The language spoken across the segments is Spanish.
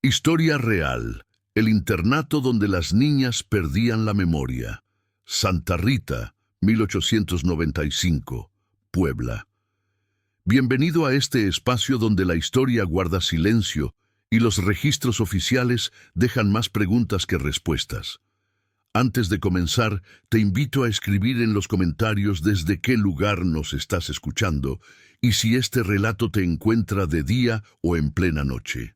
Historia real. El internato donde las niñas perdían la memoria. Santa Rita, 1895, Puebla. Bienvenido a este espacio donde la historia guarda silencio y los registros oficiales dejan más preguntas que respuestas. Antes de comenzar, te invito a escribir en los comentarios desde qué lugar nos estás escuchando y si este relato te encuentra de día o en plena noche.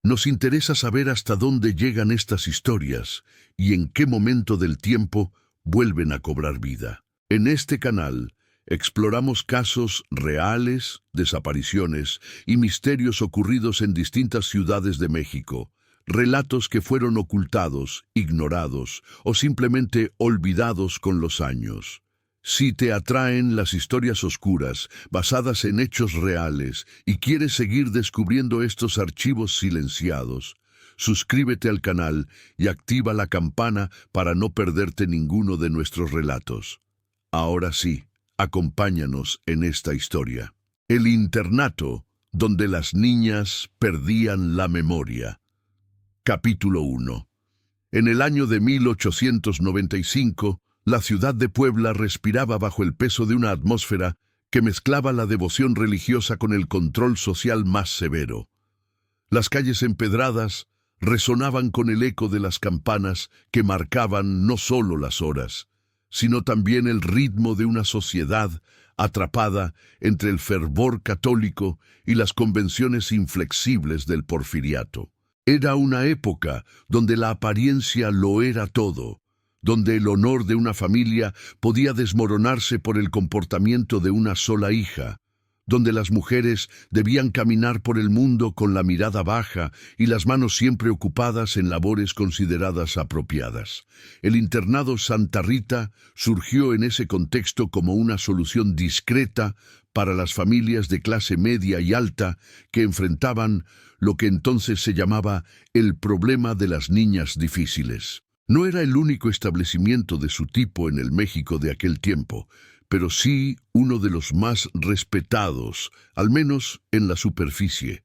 Nos interesa saber hasta dónde llegan estas historias y en qué momento del tiempo vuelven a cobrar vida. En este canal exploramos casos reales, desapariciones y misterios ocurridos en distintas ciudades de México, relatos que fueron ocultados, ignorados o simplemente olvidados con los años. Si te atraen las historias oscuras, basadas en hechos reales, y quieres seguir descubriendo estos archivos silenciados, suscríbete al canal y activa la campana para no perderte ninguno de nuestros relatos. Ahora sí, acompáñanos en esta historia. El internato donde las niñas perdían la memoria. Capítulo 1. En el año de 1895, la ciudad de Puebla respiraba bajo el peso de una atmósfera que mezclaba la devoción religiosa con el control social más severo. Las calles empedradas resonaban con el eco de las campanas que marcaban no solo las horas, sino también el ritmo de una sociedad atrapada entre el fervor católico y las convenciones inflexibles del porfiriato. Era una época donde la apariencia lo era todo, donde el honor de una familia podía desmoronarse por el comportamiento de una sola hija, donde las mujeres debían caminar por el mundo con la mirada baja y las manos siempre ocupadas en labores consideradas apropiadas. El internado Santa Rita surgió en ese contexto como una solución discreta para las familias de clase media y alta que enfrentaban lo que entonces se llamaba el problema de las niñas difíciles. No era el único establecimiento de su tipo en el México de aquel tiempo, pero sí uno de los más respetados, al menos en la superficie.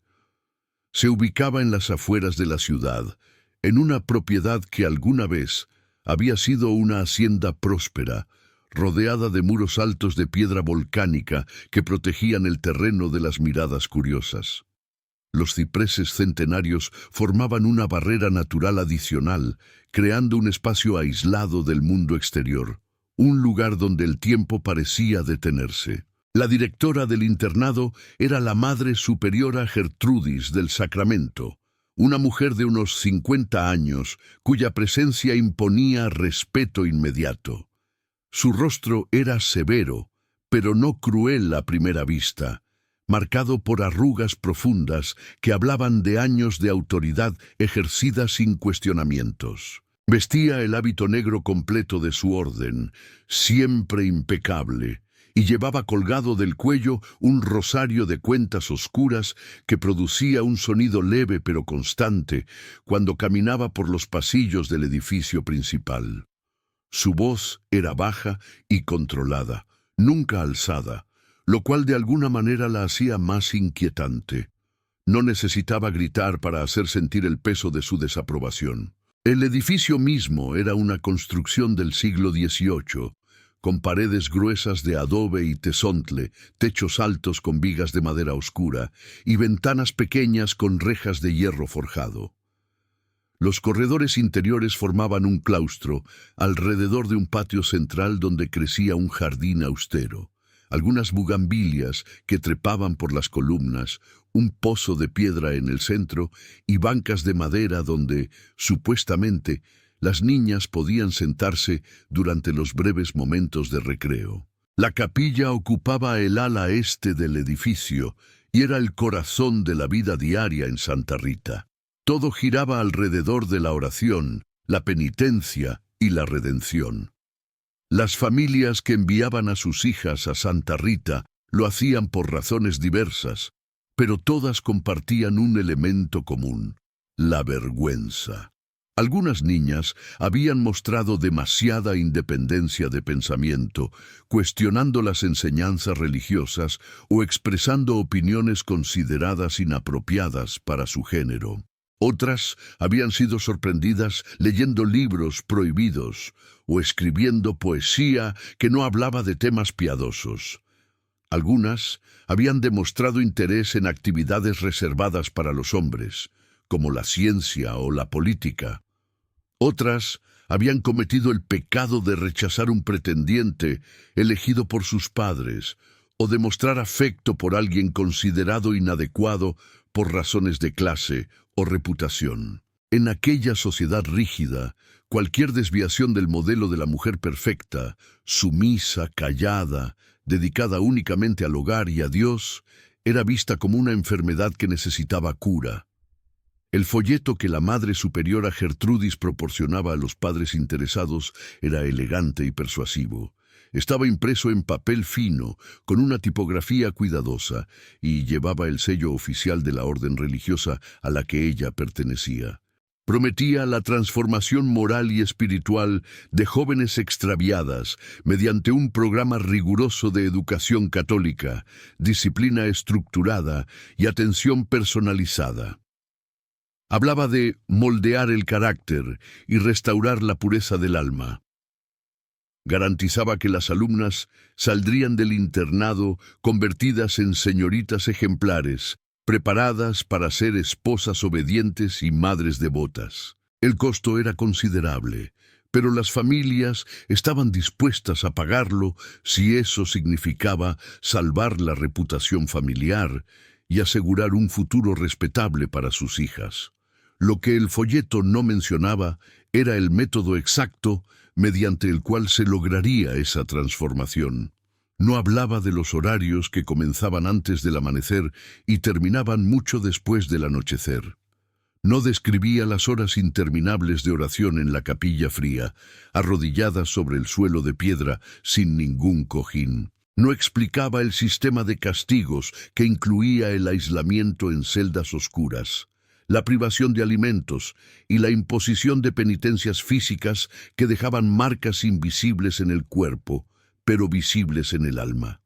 Se ubicaba en las afueras de la ciudad, en una propiedad que alguna vez había sido una hacienda próspera, rodeada de muros altos de piedra volcánica que protegían el terreno de las miradas curiosas. Los cipreses centenarios formaban una barrera natural adicional, creando un espacio aislado del mundo exterior, un lugar donde el tiempo parecía detenerse. La directora del internado era la Madre Superiora Gertrudis del Sacramento, una mujer de unos 50 años, cuya presencia imponía respeto inmediato. Su rostro era severo, pero no cruel a primera vista, marcado por arrugas profundas que hablaban de años de autoridad ejercida sin cuestionamientos. Vestía el hábito negro completo de su orden, siempre impecable, y llevaba colgado del cuello un rosario de cuentas oscuras que producía un sonido leve pero constante cuando caminaba por los pasillos del edificio principal. Su voz era baja y controlada, nunca alzada, lo cual de alguna manera la hacía más inquietante. No necesitaba gritar para hacer sentir el peso de su desaprobación. El edificio mismo era una construcción del siglo XVIII, con paredes gruesas de adobe y tezontle, techos altos con vigas de madera oscura y ventanas pequeñas con rejas de hierro forjado. Los corredores interiores formaban un claustro alrededor de un patio central donde crecía un jardín austero. Algunas bugambilias que trepaban por las columnas, un pozo de piedra en el centro y bancas de madera donde, supuestamente, las niñas podían sentarse durante los breves momentos de recreo. La capilla ocupaba el ala este del edificio y era el corazón de la vida diaria en Santa Rita. Todo giraba alrededor de la oración, la penitencia y la redención. Las familias que enviaban a sus hijas a Santa Rita lo hacían por razones diversas, pero todas compartían un elemento común: la vergüenza. Algunas niñas habían mostrado demasiada independencia de pensamiento, cuestionando las enseñanzas religiosas o expresando opiniones consideradas inapropiadas para su género. Otras habían sido sorprendidas leyendo libros prohibidos o escribiendo poesía que no hablaba de temas piadosos. Algunas habían demostrado interés en actividades reservadas para los hombres, como la ciencia o la política. Otras habían cometido el pecado de rechazar un pretendiente elegido por sus padres o de mostrar afecto por alguien considerado inadecuado por razones de clase o reputación. En aquella sociedad rígida, cualquier desviación del modelo de la mujer perfecta, sumisa, callada, dedicada únicamente al hogar y a Dios, era vista como una enfermedad que necesitaba cura. El folleto que la Madre Superiora Gertrudis proporcionaba a los padres interesados era elegante y persuasivo. Estaba impreso en papel fino, con una tipografía cuidadosa, y llevaba el sello oficial de la orden religiosa a la que ella pertenecía. Prometía la transformación moral y espiritual de jóvenes extraviadas mediante un programa riguroso de educación católica, disciplina estructurada y atención personalizada. Hablaba de moldear el carácter y restaurar la pureza del alma. Garantizaba que las alumnas saldrían del internado convertidas en señoritas ejemplares, preparadas para ser esposas obedientes y madres devotas. El costo era considerable, pero las familias estaban dispuestas a pagarlo si eso significaba salvar la reputación familiar y asegurar un futuro respetable para sus hijas. Lo que el folleto no mencionaba era el método exacto mediante el cual se lograría esa transformación. No hablaba de los horarios que comenzaban antes del amanecer y terminaban mucho después del anochecer. No describía las horas interminables de oración en la capilla fría, arrodilladas sobre el suelo de piedra sin ningún cojín. No explicaba el sistema de castigos que incluía el aislamiento en celdas oscuras, la privación de alimentos y la imposición de penitencias físicas que dejaban marcas invisibles en el cuerpo, pero visibles en el alma.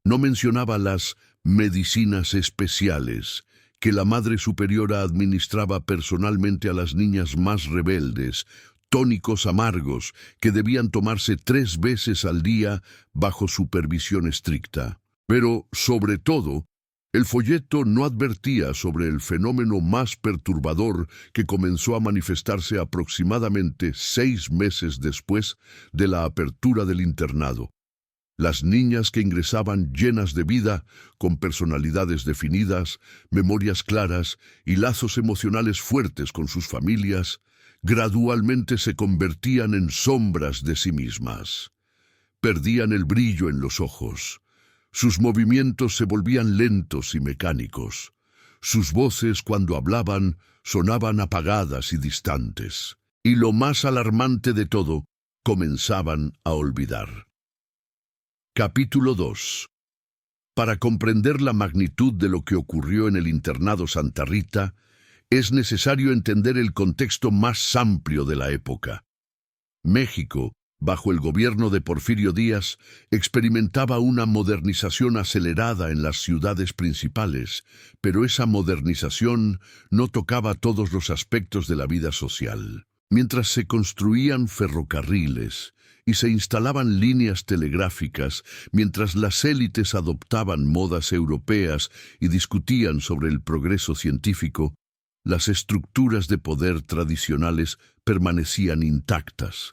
No mencionaba las medicinas especiales que la Madre Superiora administraba personalmente a las niñas más rebeldes, tónicos amargos que debían tomarse 3 veces al día bajo supervisión estricta. Pero, sobre todo, el folleto no advertía sobre el fenómeno más perturbador que comenzó a manifestarse aproximadamente 6 meses después de la apertura del internado. Las niñas que ingresaban llenas de vida, con personalidades definidas, memorias claras y lazos emocionales fuertes con sus familias, gradualmente se convertían en sombras de sí mismas. Perdían el brillo en los ojos. Sus movimientos se volvían lentos y mecánicos. Sus voces, cuando hablaban, sonaban apagadas y distantes. Y lo más alarmante de todo, comenzaban a olvidar. Capítulo 2. Para comprender la magnitud de lo que ocurrió en el internado Santa Rita, es necesario entender el contexto más amplio de la época. México, bajo el gobierno de Porfirio Díaz, experimentaba una modernización acelerada en las ciudades principales, pero esa modernización no tocaba todos los aspectos de la vida social. Mientras se construían ferrocarriles y se instalaban líneas telegráficas, mientras las élites adoptaban modas europeas y discutían sobre el progreso científico, las estructuras de poder tradicionales permanecían intactas.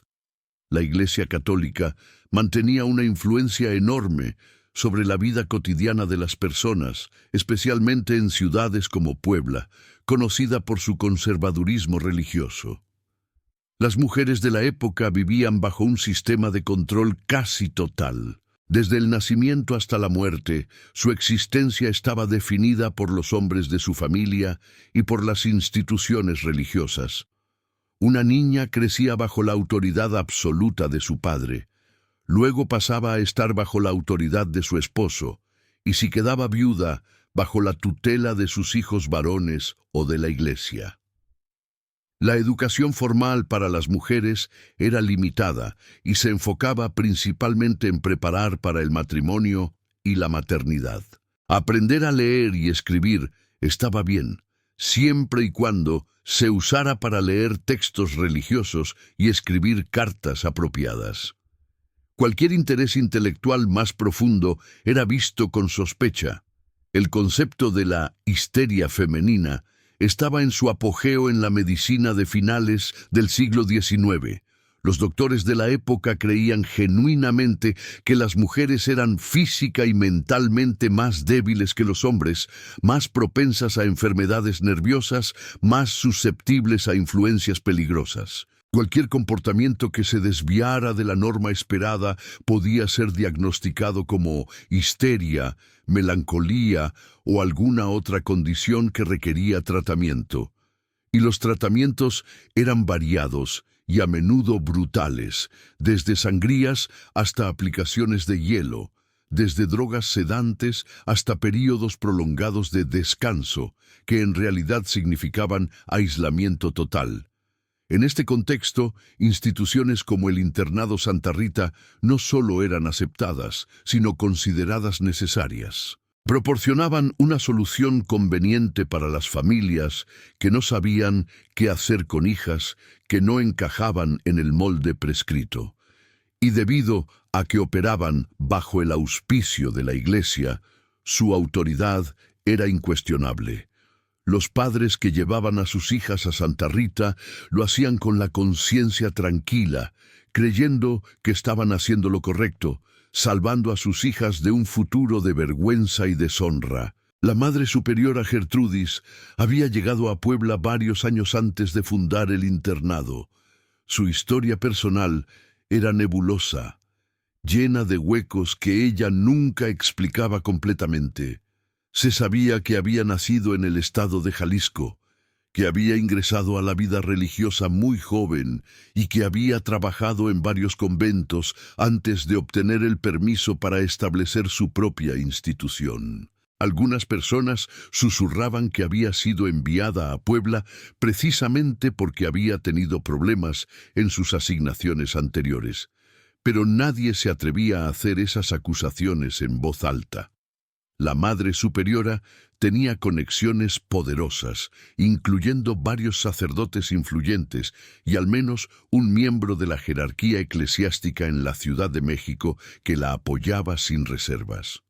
La Iglesia Católica mantenía una influencia enorme sobre la vida cotidiana de las personas, especialmente en ciudades como Puebla, conocida por su conservadurismo religioso. Las mujeres de la época vivían bajo un sistema de control casi total. Desde el nacimiento hasta la muerte, su existencia estaba definida por los hombres de su familia y por las instituciones religiosas. Una niña crecía bajo la autoridad absoluta de su padre. Luego pasaba a estar bajo la autoridad de su esposo, y si quedaba viuda, bajo la tutela de sus hijos varones o de la Iglesia. La educación formal para las mujeres era limitada y se enfocaba principalmente en preparar para el matrimonio y la maternidad. Aprender a leer y escribir estaba bien, siempre y cuando se usara para leer textos religiosos y escribir cartas apropiadas. Cualquier interés intelectual más profundo era visto con sospecha. El concepto de la histeria femenina estaba en su apogeo en la medicina de finales del siglo XIX. Los doctores de la época creían genuinamente que las mujeres eran física y mentalmente más débiles que los hombres, más propensas a enfermedades nerviosas, más susceptibles a influencias peligrosas. Cualquier comportamiento que se desviara de la norma esperada podía ser diagnosticado como histeria, melancolía o alguna otra condición que requería tratamiento. Y los tratamientos eran variados y a menudo brutales, desde sangrías hasta aplicaciones de hielo, desde drogas sedantes hasta períodos prolongados de descanso, que en realidad significaban aislamiento total. En este contexto, instituciones como el Internado Santa Rita no solo eran aceptadas, sino consideradas necesarias. Proporcionaban una solución conveniente para las familias que no sabían qué hacer con hijas que no encajaban en el molde prescrito. Y debido a que operaban bajo el auspicio de la Iglesia, su autoridad era incuestionable. Los padres que llevaban a sus hijas a Santa Rita lo hacían con la conciencia tranquila, creyendo que estaban haciendo lo correcto, salvando a sus hijas de un futuro de vergüenza y deshonra. La Madre Superiora Gertrudis había llegado a Puebla varios años antes de fundar el internado. Su historia personal era nebulosa, llena de huecos que ella nunca explicaba completamente. Se sabía que había nacido en el estado de Jalisco, que había ingresado a la vida religiosa muy joven y que había trabajado en varios conventos antes de obtener el permiso para establecer su propia institución. Algunas personas susurraban que había sido enviada a Puebla precisamente porque había tenido problemas en sus asignaciones anteriores, pero nadie se atrevía a hacer esas acusaciones en voz alta. La Madre Superiora tenía conexiones poderosas, incluyendo varios sacerdotes influyentes y al menos un miembro de la jerarquía eclesiástica en la Ciudad de México que la apoyaba sin reservas.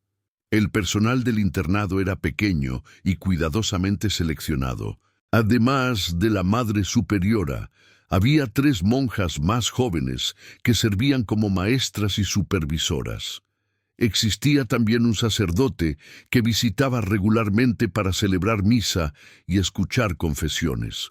El personal del internado era pequeño y cuidadosamente seleccionado. Además de la Madre Superiora, había 3 monjas más jóvenes que servían como maestras y supervisoras. Existía también un sacerdote que visitaba regularmente para celebrar misa y escuchar confesiones.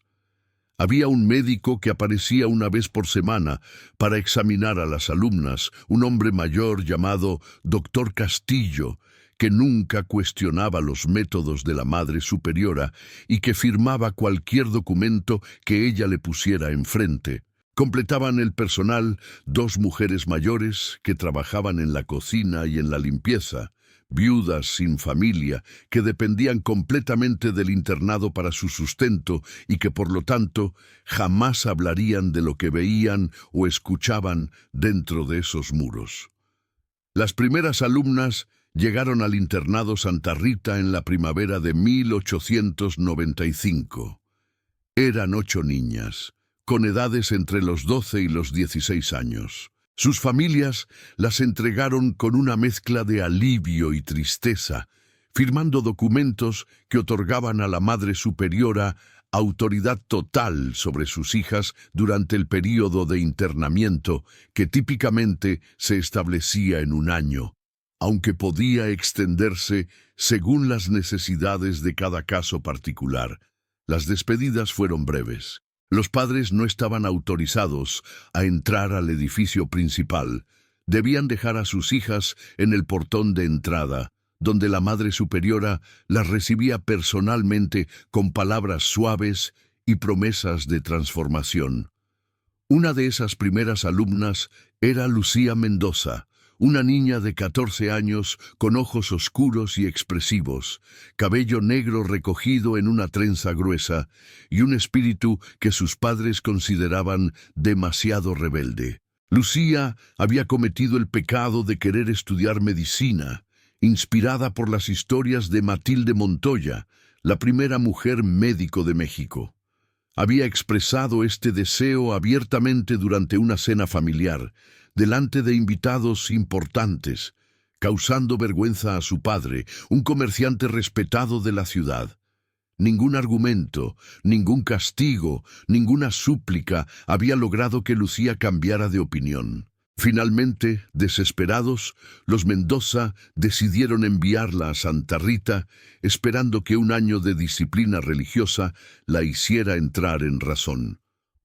Había un médico que aparecía una vez por semana para examinar a las alumnas, un hombre mayor llamado Dr. Castillo, que nunca cuestionaba los métodos de la Madre Superiora y que firmaba cualquier documento que ella le pusiera enfrente. Completaban el personal 2 mujeres mayores que trabajaban en la cocina y en la limpieza, viudas sin familia que dependían completamente del internado para su sustento y que por lo tanto jamás hablarían de lo que veían o escuchaban dentro de esos muros. Las primeras alumnas llegaron al internado Santa Rita en la primavera de 1895. Eran 8 niñas, con edades entre los 12 y los 16 años. Sus familias las entregaron con una mezcla de alivio y tristeza, firmando documentos que otorgaban a la Madre Superiora autoridad total sobre sus hijas durante el período de internamiento, que típicamente se establecía en un año, aunque podía extenderse según las necesidades de cada caso particular. Las despedidas fueron breves. Los padres no estaban autorizados a entrar al edificio principal. Debían dejar a sus hijas en el portón de entrada, donde la Madre Superiora las recibía personalmente con palabras suaves y promesas de transformación. Una de esas primeras alumnas era Lucía Mendoza, una niña de 14 años con ojos oscuros y expresivos, cabello negro recogido en una trenza gruesa y un espíritu que sus padres consideraban demasiado rebelde. Lucía había cometido el pecado de querer estudiar medicina, inspirada por las historias de Matilde Montoya, la primera mujer médico de México. Había expresado este deseo abiertamente durante una cena familiar, delante de invitados importantes, causando vergüenza a su padre, un comerciante respetado de la ciudad. Ningún argumento, ningún castigo, ninguna súplica había logrado que Lucía cambiara de opinión. Finalmente, desesperados, los Mendoza decidieron enviarla a Santa Rita, esperando que un año de disciplina religiosa la hiciera entrar en razón.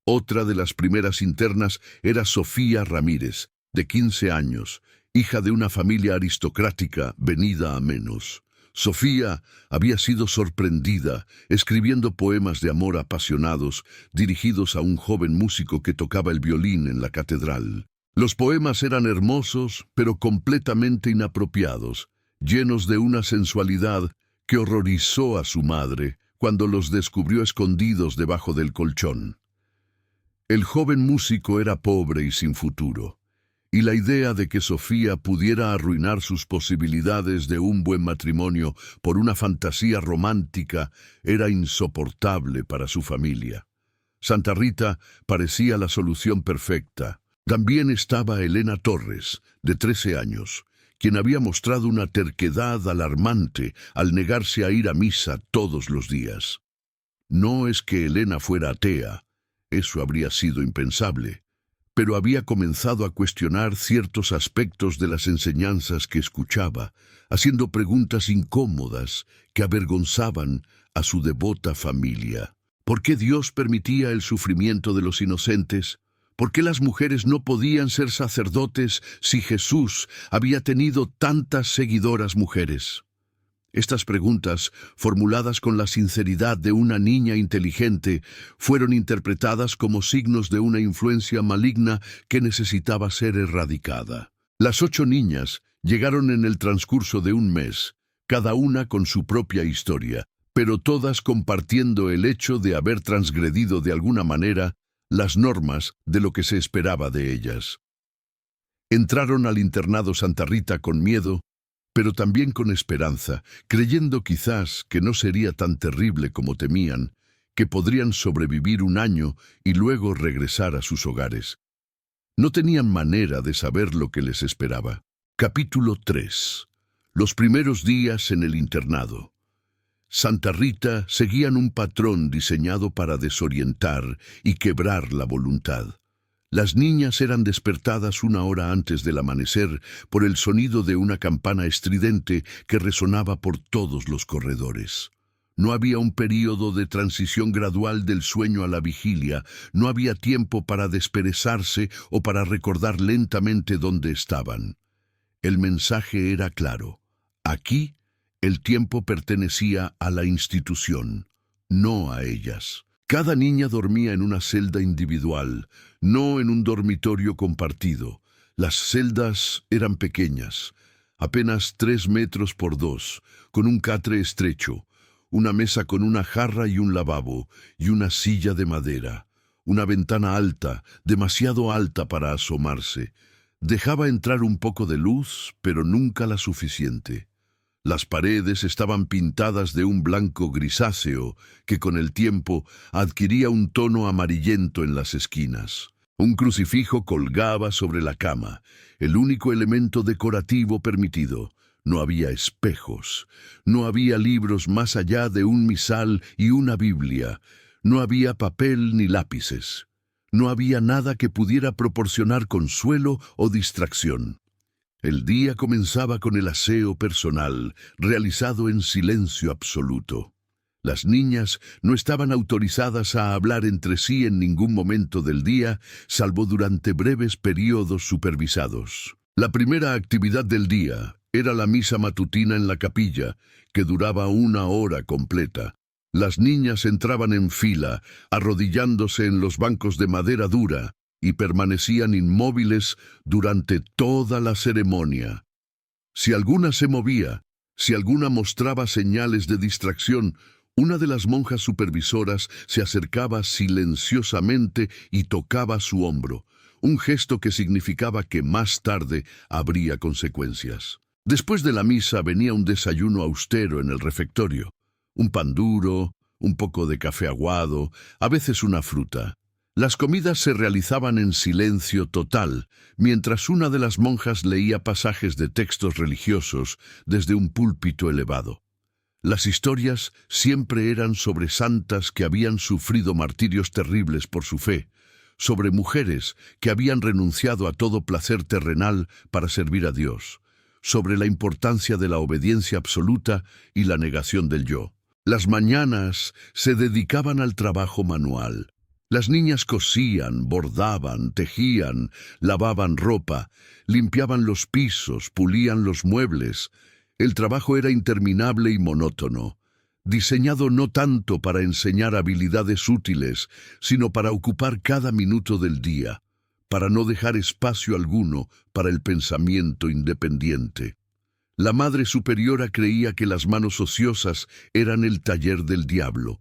Otra de las primeras internas era Sofía Ramírez, de 15 años, hija de una familia aristocrática venida a menos. Sofía había sido sorprendida escribiendo poemas de amor apasionados dirigidos a un joven músico que tocaba el violín en la catedral. Los poemas eran hermosos, pero completamente inapropiados, llenos de una sensualidad que horrorizó a su madre cuando los descubrió escondidos debajo del colchón. El joven músico era pobre y sin futuro, y la idea de que Sofía pudiera arruinar sus posibilidades de un buen matrimonio por una fantasía romántica era insoportable para su familia. Santa Rita parecía la solución perfecta. También estaba Elena Torres, de 13 años, quien había mostrado una terquedad alarmante al negarse a ir a misa todos los días. No es que Elena fuera atea, eso habría sido impensable, pero había comenzado a cuestionar ciertos aspectos de las enseñanzas que escuchaba, haciendo preguntas incómodas que avergonzaban a su devota familia. ¿Por qué Dios permitía el sufrimiento de los inocentes? ¿Por qué las mujeres no podían ser sacerdotes si Jesús había tenido tantas seguidoras mujeres? Estas preguntas, formuladas con la sinceridad de una niña inteligente, fueron interpretadas como signos de una influencia maligna que necesitaba ser erradicada. Las 8 niñas llegaron en el transcurso de un mes, cada una con su propia historia, pero todas compartiendo el hecho de haber transgredido de alguna manera las normas de lo que se esperaba de ellas. Entraron al internado Santa Rita con miedo, pero también con esperanza, creyendo quizás que no sería tan terrible como temían, que podrían sobrevivir un año y luego regresar a sus hogares. No tenían manera de saber lo que les esperaba. Capítulo 3. Los primeros días en el internado. Santa Rita seguían un patrón diseñado para desorientar y quebrar la voluntad. Las niñas eran despertadas 1 hora antes del amanecer por el sonido de una campana estridente que resonaba por todos los corredores. No había un período de transición gradual del sueño a la vigilia, no había tiempo para desperezarse o para recordar lentamente dónde estaban. El mensaje era claro. Aquí, el tiempo pertenecía a la institución, no a ellas. Cada niña dormía en una celda individual, no en un dormitorio compartido. Las celdas eran pequeñas, apenas 3 metros por 2, con un catre estrecho, una mesa con una jarra y un lavabo, y una silla de madera. Una ventana alta, demasiado alta para asomarse. Dejaba entrar un poco de luz, pero nunca la suficiente. Las paredes estaban pintadas de un blanco grisáceo que con el tiempo adquiría un tono amarillento en las esquinas. Un crucifijo colgaba sobre la cama, el único elemento decorativo permitido. No había espejos, no había libros más allá de un misal y una Biblia, no había papel ni lápices, no había nada que pudiera proporcionar consuelo o distracción. El día comenzaba con el aseo personal, realizado en silencio absoluto. Las niñas no estaban autorizadas a hablar entre sí en ningún momento del día, salvo durante breves periodos supervisados. La primera actividad del día era la misa matutina en la capilla, que duraba 1 hora completa. Las niñas entraban en fila, arrodillándose en los bancos de madera dura, y permanecían inmóviles durante toda la ceremonia. Si alguna se movía, si alguna mostraba señales de distracción, una de las monjas supervisoras se acercaba silenciosamente y tocaba su hombro, un gesto que significaba que más tarde habría consecuencias. Después de la misa venía un desayuno austero en el refectorio. un pan duro, un poco de café aguado, a veces una fruta. Las comidas se realizaban en silencio total, mientras una de las monjas leía pasajes de textos religiosos desde un púlpito elevado. Las historias siempre eran sobre santas que habían sufrido martirios terribles por su fe, sobre mujeres que habían renunciado a todo placer terrenal para servir a Dios, sobre la importancia de la obediencia absoluta y la negación del yo. Las mañanas se dedicaban al trabajo manual. Las niñas cosían, bordaban, tejían, lavaban ropa, limpiaban los pisos, pulían los muebles. El trabajo era interminable y monótono, diseñado no tanto para enseñar habilidades útiles, sino para ocupar cada minuto del día, para no dejar espacio alguno para el pensamiento independiente. La Madre Superiora creía que las manos ociosas eran el taller del diablo,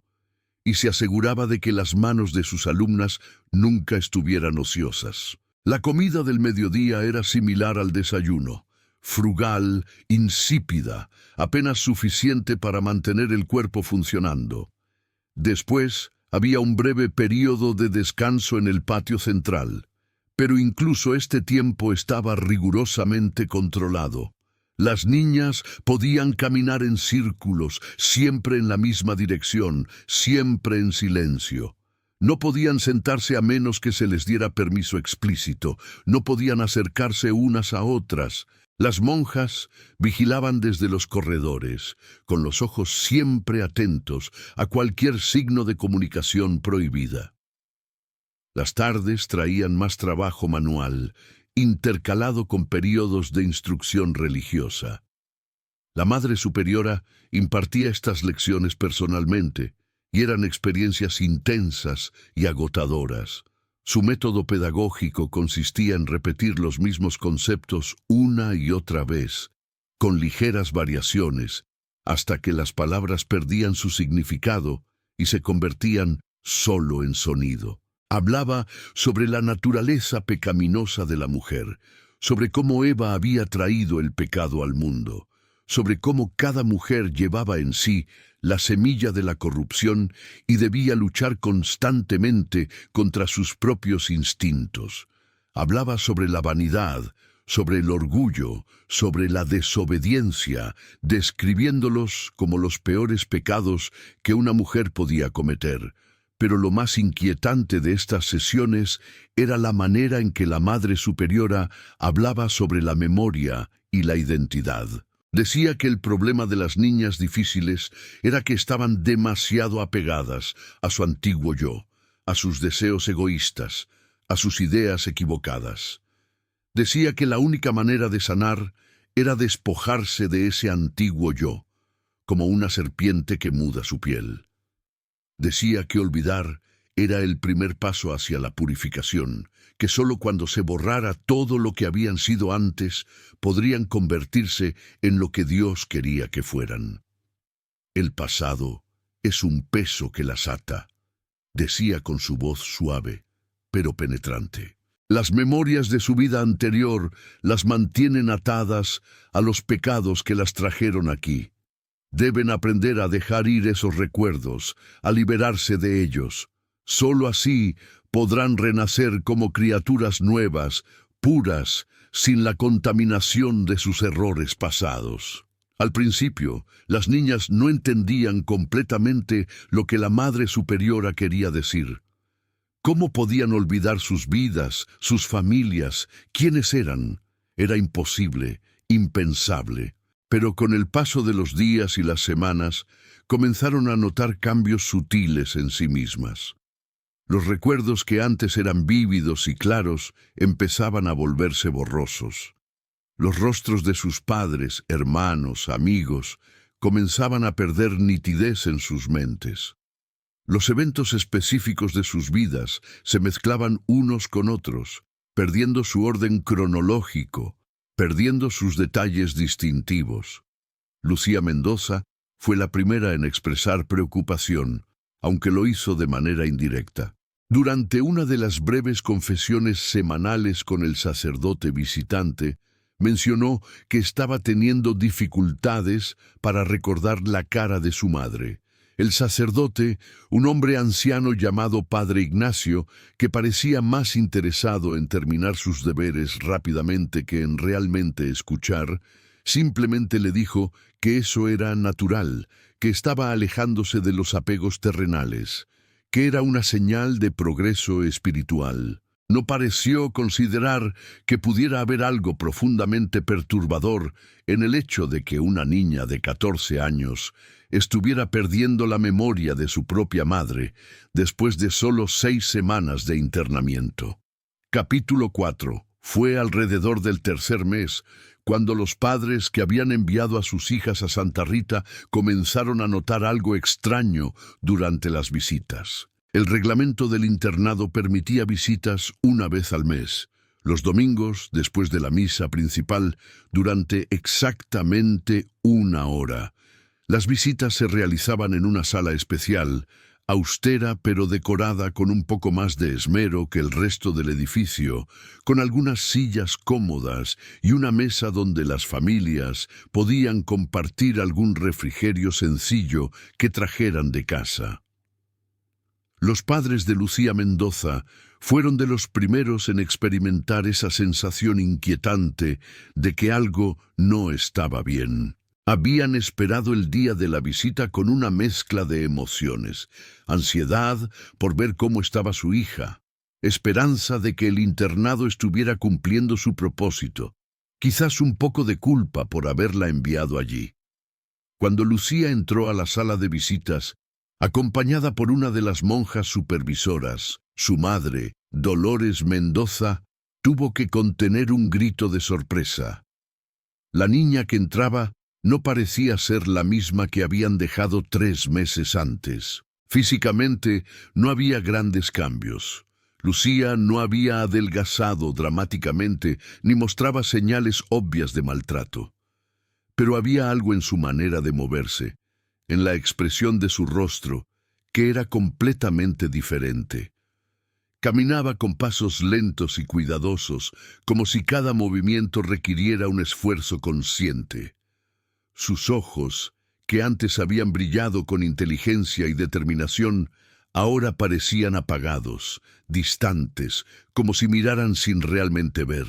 y se aseguraba de que las manos de sus alumnas nunca estuvieran ociosas. La comida del mediodía era similar al desayuno, frugal, insípida, apenas suficiente para mantener el cuerpo funcionando. Después había un breve período de descanso en el patio central, pero incluso este tiempo estaba rigurosamente controlado. Las niñas podían caminar en círculos, siempre en la misma dirección, siempre en silencio. No podían sentarse a menos que se les diera permiso explícito, no podían acercarse unas a otras. Las monjas vigilaban desde los corredores, con los ojos siempre atentos a cualquier signo de comunicación prohibida. Las tardes traían más trabajo manual, intercalado con periodos de instrucción religiosa. La Madre Superiora impartía estas lecciones personalmente, y eran experiencias intensas y agotadoras. Su método pedagógico consistía en repetir los mismos conceptos una y otra vez, con ligeras variaciones, hasta que las palabras perdían su significado y se convertían solo en sonido. Hablaba sobre la naturaleza pecaminosa de la mujer, sobre cómo Eva había traído el pecado al mundo, sobre cómo cada mujer llevaba en sí la semilla de la corrupción y debía luchar constantemente contra sus propios instintos. Hablaba sobre la vanidad, sobre el orgullo, sobre la desobediencia, describiéndolos como los peores pecados que una mujer podía cometer. Pero lo más inquietante de estas sesiones era la manera en que la Madre Superiora hablaba sobre la memoria y la identidad. Decía que el problema de las niñas difíciles era que estaban demasiado apegadas a su antiguo yo, a sus deseos egoístas, a sus ideas equivocadas. Decía que la única manera de sanar era despojarse de ese antiguo yo, como una serpiente que muda su piel. Decía que olvidar era el primer paso hacia la purificación, que sólo cuando se borrara todo lo que habían sido antes, podrían convertirse en lo que Dios quería que fueran. El pasado es un peso que las ata, decía con su voz suave, pero penetrante. Las memorias de su vida anterior las mantienen atadas a los pecados que las trajeron aquí. Deben aprender a dejar ir esos recuerdos, a liberarse de ellos. Solo así podrán renacer como criaturas nuevas, puras, sin la contaminación de sus errores pasados. Al principio, las niñas no entendían completamente lo que la Madre Superiora quería decir. ¿Cómo podían olvidar sus vidas, sus familias, quiénes eran? Era imposible, impensable. Pero con el paso de los días y las semanas, comenzaron a notar cambios sutiles en sí mismas. Los recuerdos que antes eran vívidos y claros empezaban a volverse borrosos. Los rostros de sus padres, hermanos, amigos, comenzaban a perder nitidez en sus mentes. Los eventos específicos de sus vidas se mezclaban unos con otros, perdiendo su orden cronológico, perdiendo sus detalles distintivos. Lucía Mendoza fue la primera en expresar preocupación, aunque lo hizo de manera indirecta. Durante una de las breves confesiones semanales con el sacerdote visitante, mencionó que estaba teniendo dificultades para recordar la cara de su madre, El sacerdote, un hombre anciano llamado Padre Ignacio, que parecía más interesado en terminar sus deberes rápidamente que en realmente escuchar, simplemente le dijo que eso era natural, que estaba alejándose de los apegos terrenales, que era una señal de progreso espiritual. No pareció considerar que pudiera haber algo profundamente perturbador en el hecho de que una niña de 14 años estuviera perdiendo la memoria de su propia madre después de solo 6 semanas de internamiento. Capítulo 4. Fue alrededor del tercer mes cuando los padres que habían enviado a sus hijas a Santa Rita comenzaron a notar algo extraño durante las visitas. El reglamento del internado permitía visitas una vez al mes, los domingos después de la misa principal, durante exactamente 1 hora. Las visitas se realizaban en una sala especial, austera pero decorada con un poco más de esmero que el resto del edificio, con algunas sillas cómodas y una mesa donde las familias podían compartir algún refrigerio sencillo que trajeran de casa. Los padres de Lucía Mendoza fueron de los primeros en experimentar esa sensación inquietante de que algo no estaba bien. Habían esperado el día de la visita con una mezcla de emociones: ansiedad por ver cómo estaba su hija, esperanza de que el internado estuviera cumpliendo su propósito, quizás un poco de culpa por haberla enviado allí. Cuando Lucía entró a la sala de visitas, acompañada por una de las monjas supervisoras, su madre, Dolores Mendoza, tuvo que contener un grito de sorpresa. La niña que entraba no parecía ser la misma que habían dejado 3 meses antes. Físicamente no había grandes cambios. Lucía no había adelgazado dramáticamente ni mostraba señales obvias de maltrato. Pero había algo en su manera de moverse, en la expresión de su rostro, que era completamente diferente. Caminaba con pasos lentos y cuidadosos, como si cada movimiento requiriera un esfuerzo consciente. Sus ojos, que antes habían brillado con inteligencia y determinación, ahora parecían apagados, distantes, como si miraran sin realmente ver.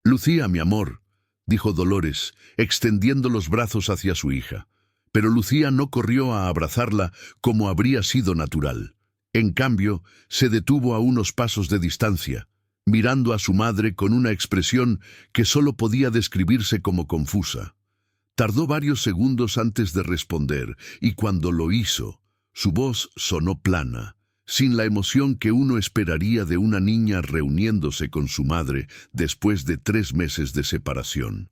«Lucía, mi amor», dijo Dolores, extendiendo los brazos hacia su hija. Pero Lucía no corrió a abrazarla como habría sido natural. En cambio, se detuvo a unos pasos de distancia, mirando a su madre con una expresión que solo podía describirse como confusa. Tardó varios segundos antes de responder, y cuando lo hizo, su voz sonó plana, sin la emoción que uno esperaría de una niña reuniéndose con su madre después de 3 meses de separación.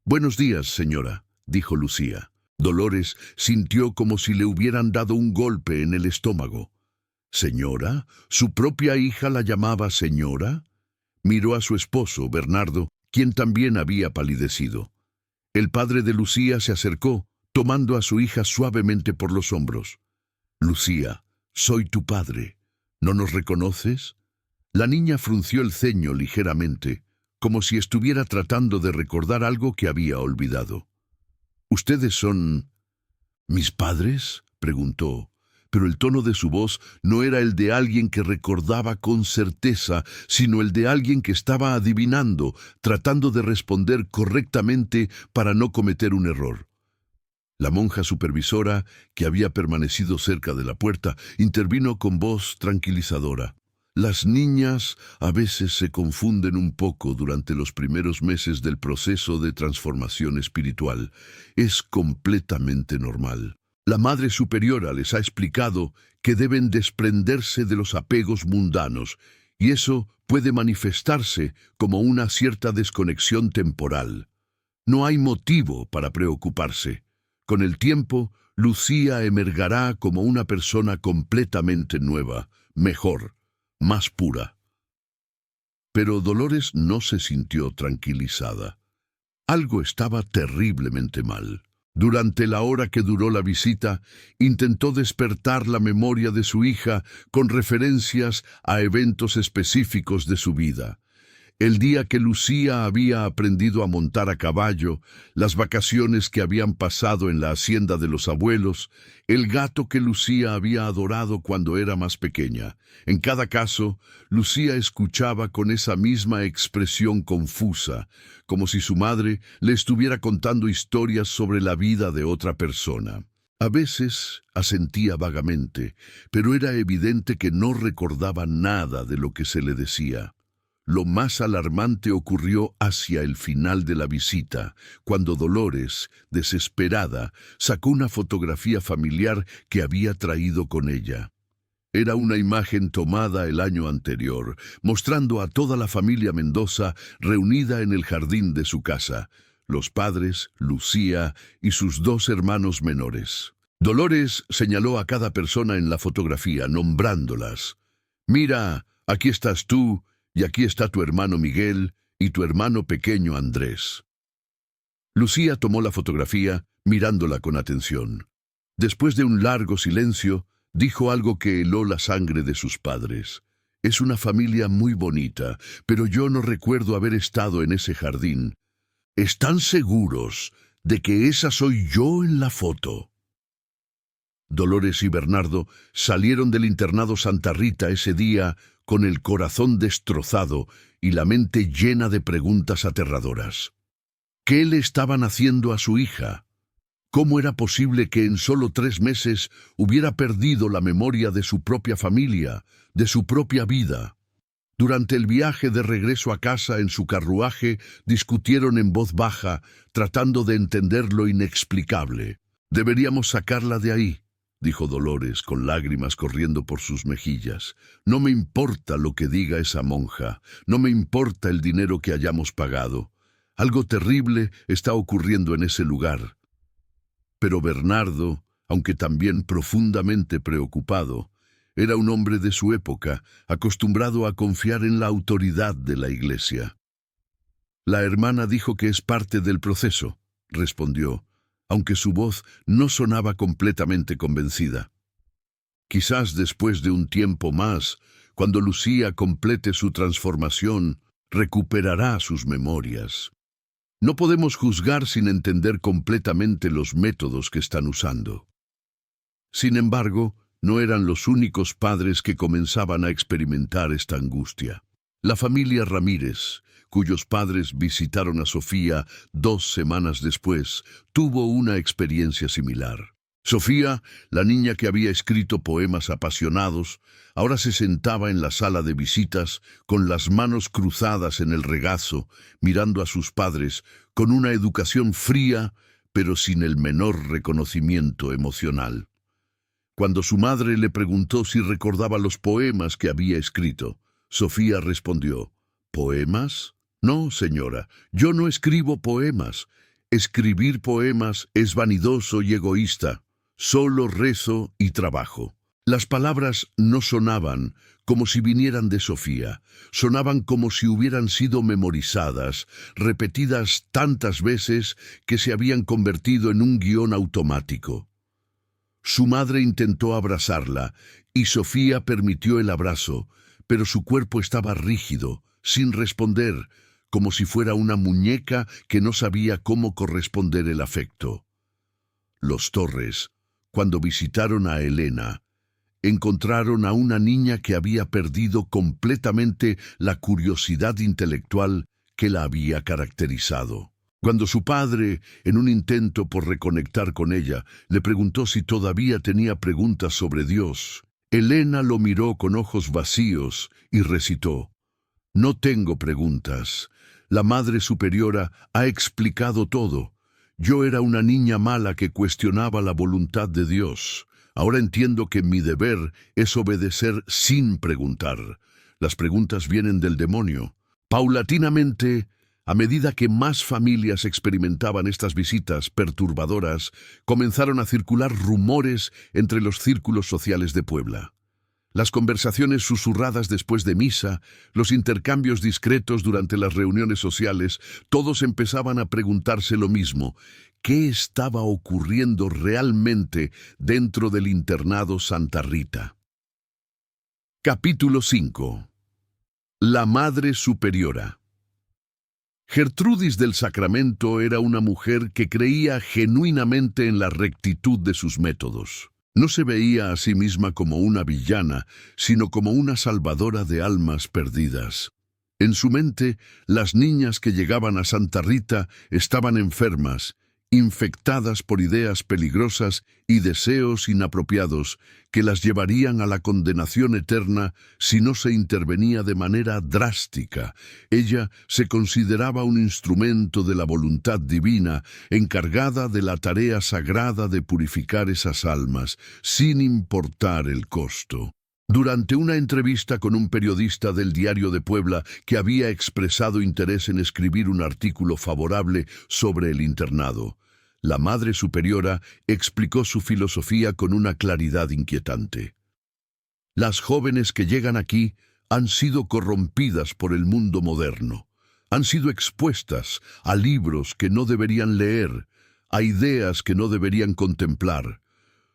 «Buenos días, señora», dijo Lucía. Dolores sintió como si le hubieran dado un golpe en el estómago. ¿Señora? ¿Su propia hija la llamaba señora? Miró a su esposo, Bernardo, quien también había palidecido. El padre de Lucía se acercó, tomando a su hija suavemente por los hombros. «Lucía, soy tu padre. ¿No nos reconoces?» La niña frunció el ceño ligeramente, como si estuviera tratando de recordar algo que había olvidado. «¿Ustedes son mis padres?», preguntó, pero el tono de su voz no era el de alguien que recordaba con certeza, sino el de alguien que estaba adivinando, tratando de responder correctamente para no cometer un error. La monja supervisora, que había permanecido cerca de la puerta, intervino con voz tranquilizadora. «Las niñas a veces se confunden un poco durante los primeros meses del proceso de transformación espiritual. Es completamente normal. La Madre Superiora les ha explicado que deben desprenderse de los apegos mundanos, y eso puede manifestarse como una cierta desconexión temporal. No hay motivo para preocuparse. Con el tiempo, Lucía emergerá como una persona completamente nueva, mejor, más pura». Pero Dolores no se sintió tranquilizada. Algo estaba terriblemente mal. Durante la hora que duró la visita, intentó despertar la memoria de su hija con referencias a eventos específicos de su vida. El día que Lucía había aprendido a montar a caballo, las vacaciones que habían pasado en la hacienda de los abuelos, el gato que Lucía había adorado cuando era más pequeña. En cada caso, Lucía escuchaba con esa misma expresión confusa, como si su madre le estuviera contando historias sobre la vida de otra persona. A veces asentía vagamente, pero era evidente que no recordaba nada de lo que se le decía. Lo más alarmante ocurrió hacia el final de la visita, cuando Dolores, desesperada, sacó una fotografía familiar que había traído con ella. Era una imagen tomada el año anterior, mostrando a toda la familia Mendoza reunida en el jardín de su casa, los padres, Lucía y sus dos hermanos menores. Dolores señaló a cada persona en la fotografía, nombrándolas. «Mira, aquí estás tú, y aquí está tu hermano Miguel y tu hermano pequeño Andrés». Lucía tomó la fotografía, mirándola con atención. Después de un largo silencio, dijo algo que heló la sangre de sus padres. «Es una familia muy bonita, pero yo no recuerdo haber estado en ese jardín. ¿Están seguros de que esa soy yo en la foto?» Dolores y Bernardo salieron del internado Santa Rita ese día con el corazón destrozado y la mente llena de preguntas aterradoras. ¿Qué le estaban haciendo a su hija? ¿Cómo era posible que en solo 3 meses hubiera perdido la memoria de su propia familia, de su propia vida? Durante el viaje de regreso a casa en su carruaje, discutieron en voz baja, tratando de entender lo inexplicable. «Deberíamos sacarla de ahí», dijo Dolores, con lágrimas corriendo por sus mejillas. «No me importa lo que diga esa monja, no me importa el dinero que hayamos pagado. Algo terrible está ocurriendo en ese lugar». Pero Bernardo, aunque también profundamente preocupado, era un hombre de su época, acostumbrado a confiar en la autoridad de la Iglesia. «La hermana dijo que es parte del proceso», respondió, aunque su voz no sonaba completamente convencida. «Quizás después de un tiempo más, cuando Lucía complete su transformación, recuperará sus memorias. No podemos juzgar sin entender completamente los métodos que están usando». Sin embargo, no eran los únicos padres que comenzaban a experimentar esta angustia. La familia Ramírez, cuyos padres visitaron a Sofía 2 semanas después, tuvo una experiencia similar. Sofía, la niña que había escrito poemas apasionados, ahora se sentaba en la sala de visitas con las manos cruzadas en el regazo, mirando a sus padres con una educación fría, pero sin el menor reconocimiento emocional. Cuando su madre le preguntó si recordaba los poemas que había escrito, Sofía respondió: «¿Poemas? No, señora, yo no escribo poemas. Escribir poemas es vanidoso y egoísta. Solo rezo y trabajo». Las palabras no sonaban como si vinieran de Sofía, sonaban como si hubieran sido memorizadas, repetidas tantas veces que se habían convertido en un guión automático. Su madre intentó abrazarla, y Sofía permitió el abrazo, pero su cuerpo estaba rígido, sin responder, como si fuera una muñeca que no sabía cómo corresponder el afecto. Los Torres, cuando visitaron a Elena, encontraron a una niña que había perdido completamente la curiosidad intelectual que la había caracterizado. Cuando su padre, en un intento por reconectar con ella, le preguntó si todavía tenía preguntas sobre Dios, Elena lo miró con ojos vacíos y recitó: «No tengo preguntas. La Madre Superiora ha explicado todo. Yo era una niña mala que cuestionaba la voluntad de Dios. Ahora entiendo que mi deber es obedecer sin preguntar. Las preguntas vienen del demonio». Paulatinamente, a medida que más familias experimentaban estas visitas perturbadoras, comenzaron a circular rumores entre los círculos sociales de Puebla. Las conversaciones susurradas después de misa, los intercambios discretos durante las reuniones sociales, todos empezaban a preguntarse lo mismo: ¿qué estaba ocurriendo realmente dentro del internado Santa Rita? Capítulo 5. La Madre Superiora. Gertrudis del Sacramento era una mujer que creía genuinamente en la rectitud de sus métodos. No se veía a sí misma como una villana, sino como una salvadora de almas perdidas. En su mente, las niñas que llegaban a Santa Rita estaban enfermas, infectadas por ideas peligrosas y deseos inapropiados que las llevarían a la condenación eterna si no se intervenía de manera drástica. Ella se consideraba un instrumento de la voluntad divina, encargada de la tarea sagrada de purificar esas almas, sin importar el costo. Durante una entrevista con un periodista del Diario de Puebla que había expresado interés en escribir un artículo favorable sobre el internado, la Madre Superiora explicó su filosofía con una claridad inquietante. Las jóvenes que llegan aquí han sido corrompidas por el mundo moderno, han sido expuestas a libros que no deberían leer, a ideas que no deberían contemplar.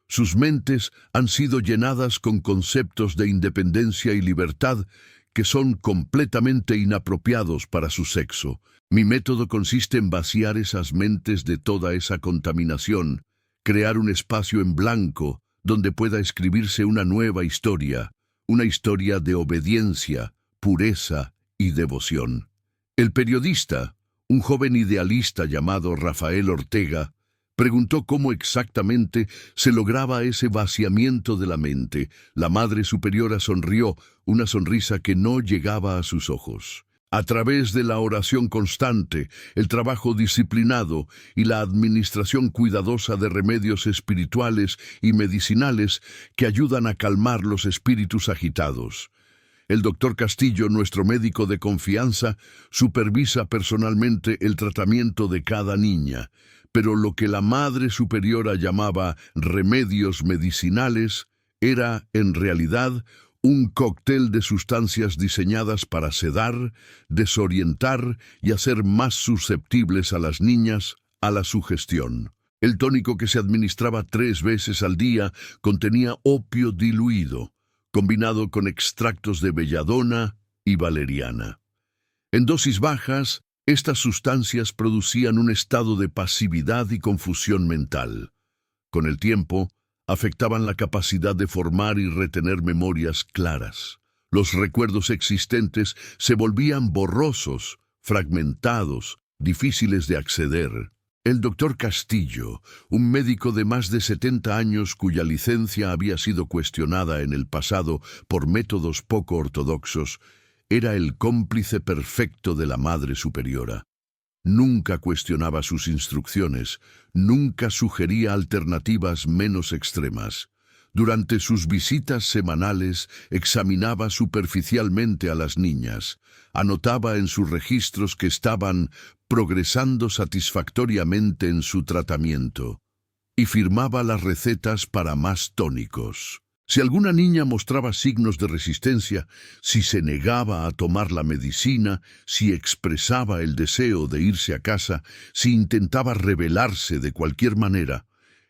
Sus mentes han sido llenadas con conceptos de independencia y libertad que son completamente inapropiados para su sexo. Mi método consiste en vaciar esas mentes de toda esa contaminación, crear un espacio en blanco donde pueda escribirse una nueva historia, una historia de obediencia, pureza y devoción. El periodista, un joven idealista llamado Rafael Ortega, preguntó cómo exactamente se lograba ese vaciamiento de la mente. La Madre Superiora sonrió, una sonrisa que no llegaba a sus ojos. A través de la oración constante, el trabajo disciplinado y la administración cuidadosa de remedios espirituales y medicinales que ayudan a calmar los espíritus agitados. El doctor Castillo, nuestro médico de confianza, supervisa personalmente el tratamiento de cada niña, pero lo que la Madre Superiora llamaba remedios medicinales era, en realidad, un cóctel de sustancias diseñadas para sedar, desorientar y hacer más susceptibles a las niñas a la sugestión. El tónico, que se administraba 3 veces al día, contenía opio diluido, combinado con extractos de belladona y valeriana. En dosis bajas, estas sustancias producían un estado de pasividad y confusión mental. Con el tiempo, afectaban la capacidad de formar y retener memorias claras. Los recuerdos existentes se volvían borrosos, fragmentados, difíciles de acceder. El doctor Castillo, un médico de más de 70 años cuya licencia había sido cuestionada en el pasado por métodos poco ortodoxos, era el cómplice perfecto de la Madre Superiora. Nunca cuestionaba sus instrucciones, nunca sugería alternativas menos extremas. Durante sus visitas semanales examinaba superficialmente a las niñas, anotaba en sus registros que estaban progresando satisfactoriamente en su tratamiento y firmaba las recetas para más tónicos. Si alguna niña mostraba signos de resistencia, si se negaba a tomar la medicina, si expresaba el deseo de irse a casa, si intentaba rebelarse de cualquier manera,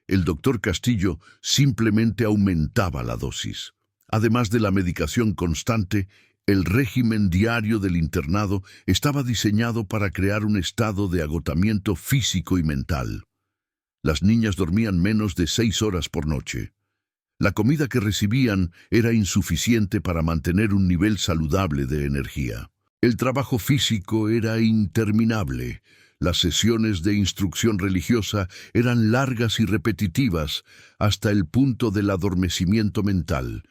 el doctor Castillo simplemente aumentaba la dosis. Además de la medicación constante, el régimen diario del internado estaba diseñado para crear un estado de agotamiento físico y mental. Las niñas dormían menos de 6 horas por noche. La comida que recibían era insuficiente para mantener un nivel saludable de energía. El trabajo físico era interminable. Las sesiones de instrucción religiosa eran largas y repetitivas hasta el punto del adormecimiento mental.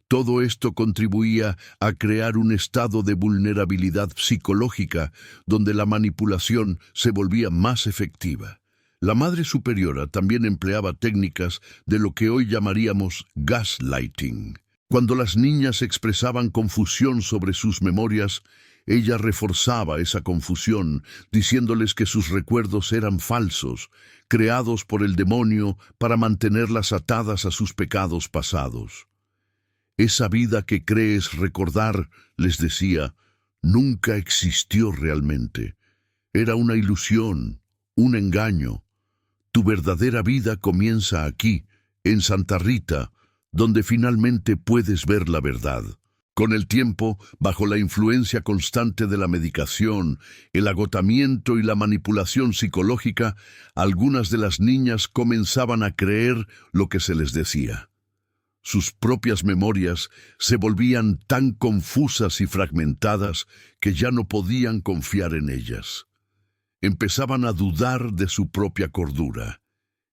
Todo esto contribuía a crear un estado de vulnerabilidad psicológica donde la manipulación se volvía más efectiva. La Madre Superiora también empleaba técnicas de lo que hoy llamaríamos gaslighting. Cuando las niñas expresaban confusión sobre sus memorias, ella reforzaba esa confusión, diciéndoles que sus recuerdos eran falsos, creados por el demonio para mantenerlas atadas a sus pecados pasados. Esa vida que crees recordar, les decía, nunca existió realmente. Era una ilusión, un engaño. Tu verdadera vida comienza aquí, en Santa Rita, donde finalmente puedes ver la verdad. Con el tiempo, bajo la influencia constante de la medicación, el agotamiento y la manipulación psicológica, algunas de las niñas comenzaban a creer lo que se les decía. Sus propias memorias se volvían tan confusas y fragmentadas que ya no podían confiar en ellas. Empezaban a dudar de su propia cordura,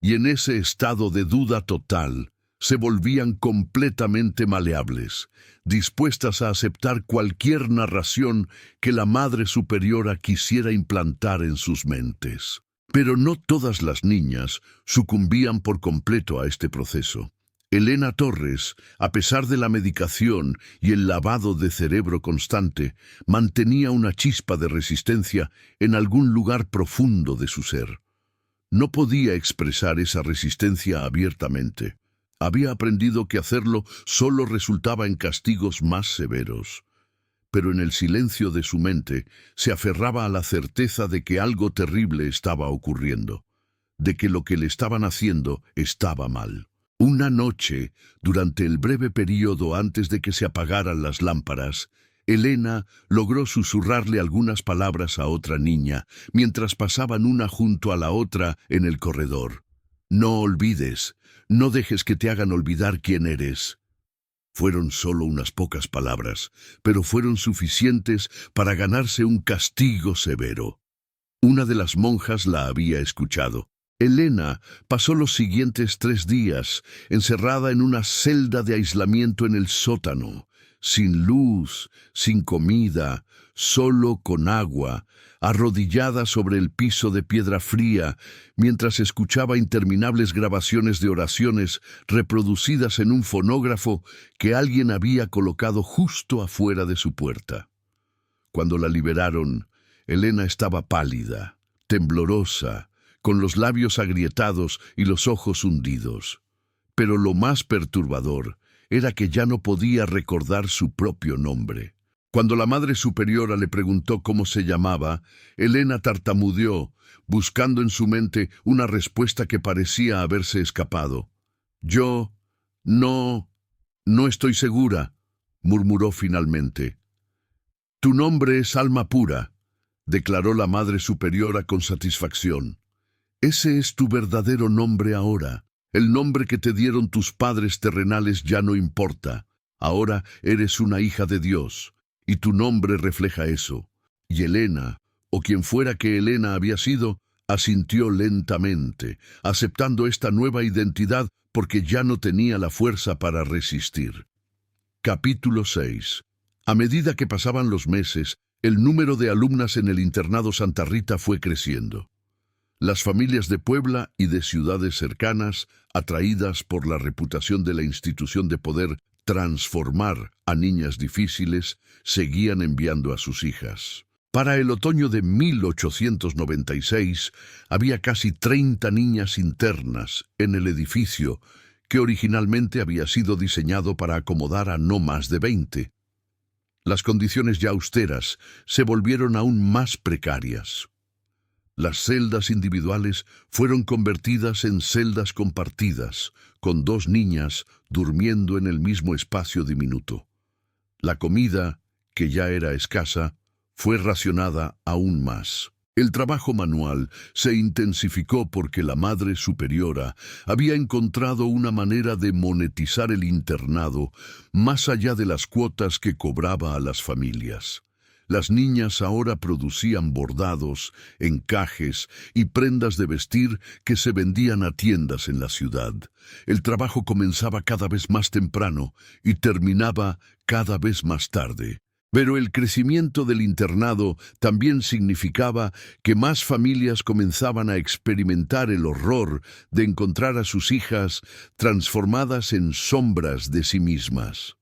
y en ese estado de duda total, se volvían completamente maleables, dispuestas a aceptar cualquier narración que la Madre Superiora quisiera implantar en sus mentes. Pero no todas las niñas sucumbían por completo a este proceso. Elena Torres, a pesar de la medicación y el lavado de cerebro constante, mantenía una chispa de resistencia en algún lugar profundo de su ser. No podía expresar esa resistencia abiertamente. Había aprendido que hacerlo solo resultaba en castigos más severos. Pero en el silencio de su mente se aferraba a la certeza de que algo terrible estaba ocurriendo, de que lo que le estaban haciendo estaba mal. Una noche, durante el breve período antes de que se apagaran las lámparas, Elena logró susurrarle algunas palabras a otra niña, mientras pasaban una junto a la otra en el corredor. «No olvides, no dejes que te hagan olvidar quién eres». Fueron solo unas pocas palabras, pero fueron suficientes para ganarse un castigo severo. Una de las monjas la había escuchado. Elena pasó los siguientes 3 días encerrada en una celda de aislamiento en el sótano, sin luz, sin comida, solo con agua, arrodillada sobre el piso de piedra fría, mientras escuchaba interminables grabaciones de oraciones reproducidas en un fonógrafo que alguien había colocado justo afuera de su puerta. Cuando la liberaron, Elena estaba pálida, temblorosa, con los labios agrietados y los ojos hundidos. Pero lo más perturbador era que ya no podía recordar su propio nombre. Cuando la Madre Superiora le preguntó cómo se llamaba, Elena tartamudeó, buscando en su mente una respuesta que parecía haberse escapado. «Yo... no estoy segura», murmuró finalmente. «Tu nombre es Alma Pura», declaró la Madre Superiora con satisfacción. «Ese es tu verdadero nombre ahora. El nombre que te dieron tus padres terrenales ya no importa. Ahora eres una hija de Dios, y tu nombre refleja eso». Y Elena, o quien fuera que Elena había sido, asintió lentamente, aceptando esta nueva identidad porque ya no tenía la fuerza para resistir. Capítulo 6. A medida que pasaban los meses, el número de alumnas en el internado Santa Rita fue creciendo. Las familias de Puebla y de ciudades cercanas, atraídas por la reputación de la institución de poder transformar a niñas difíciles, seguían enviando a sus hijas. Para el otoño de 1896 había casi 30 niñas internas en el edificio, que originalmente había sido diseñado para acomodar a no más de 20. Las condiciones ya austeras se volvieron aún más precarias. Las celdas individuales fueron convertidas en celdas compartidas, con 2 niñas durmiendo en el mismo espacio diminuto. La comida, que ya era escasa, fue racionada aún más. El trabajo manual se intensificó porque la Madre Superiora había encontrado una manera de monetizar el internado más allá de las cuotas que cobraba a las familias. Las niñas ahora producían bordados, encajes y prendas de vestir que se vendían a tiendas en la ciudad. El trabajo comenzaba cada vez más temprano y terminaba cada vez más tarde. Pero el crecimiento del internado también significaba que más familias comenzaban a experimentar el horror de encontrar a sus hijas transformadas en sombras de sí mismas.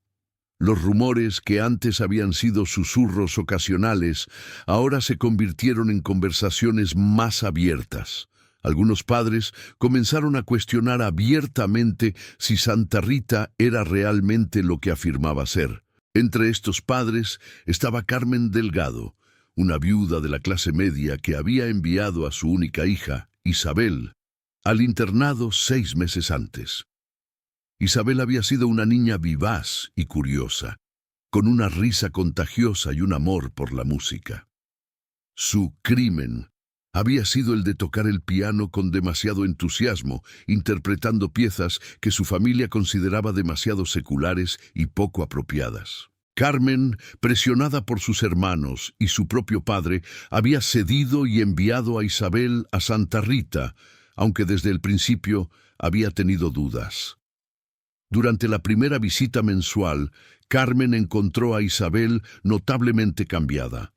Los rumores que antes habían sido susurros ocasionales ahora se convirtieron en conversaciones más abiertas. Algunos padres comenzaron a cuestionar abiertamente si Santa Rita era realmente lo que afirmaba ser. Entre estos padres estaba Carmen Delgado, una viuda de la clase media que había enviado a su única hija, Isabel, al internado 6 meses antes. Isabel había sido una niña vivaz y curiosa. con una risa contagiosa y un amor por la música. Su crimen había sido el de tocar el piano con demasiado entusiasmo, interpretando piezas que su familia consideraba demasiado seculares y poco apropiadas. Carmen, presionada por sus hermanos y su propio padre, había cedido y enviado a Isabel a Santa Rita, aunque desde el principio había tenido dudas. Durante la primera visita mensual, Carmen encontró a Isabel notablemente cambiada.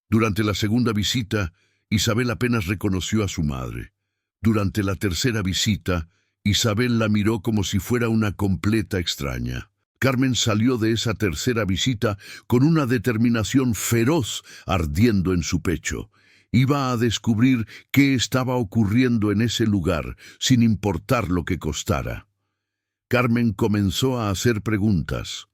Durante la segunda visita, Isabel apenas reconoció a su madre. Durante la tercera visita, Isabel la miró como si fuera una completa extraña. Carmen salió de esa tercera visita con una determinación feroz ardiendo en su pecho. Iba a descubrir qué estaba ocurriendo en ese lugar, sin importar lo que costara. Carmen comenzó a hacer preguntas.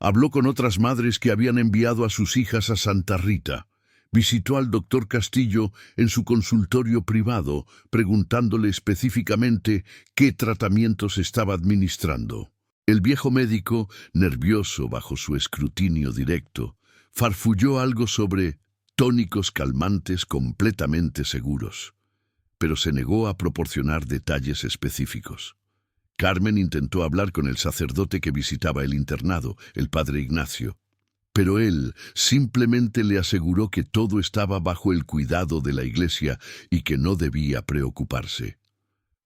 Habló con otras madres que habían enviado a sus hijas a Santa Rita. Visitó al doctor Castillo en su consultorio privado, preguntándole específicamente qué tratamientos estaba administrando. El viejo médico, nervioso bajo su escrutinio directo, farfulló algo sobre tónicos calmantes completamente seguros, pero se negó a proporcionar detalles específicos. Carmen intentó hablar con el sacerdote que visitaba el internado, el padre Ignacio, pero él simplemente le aseguró que todo estaba bajo el cuidado de la iglesia y que no debía preocuparse.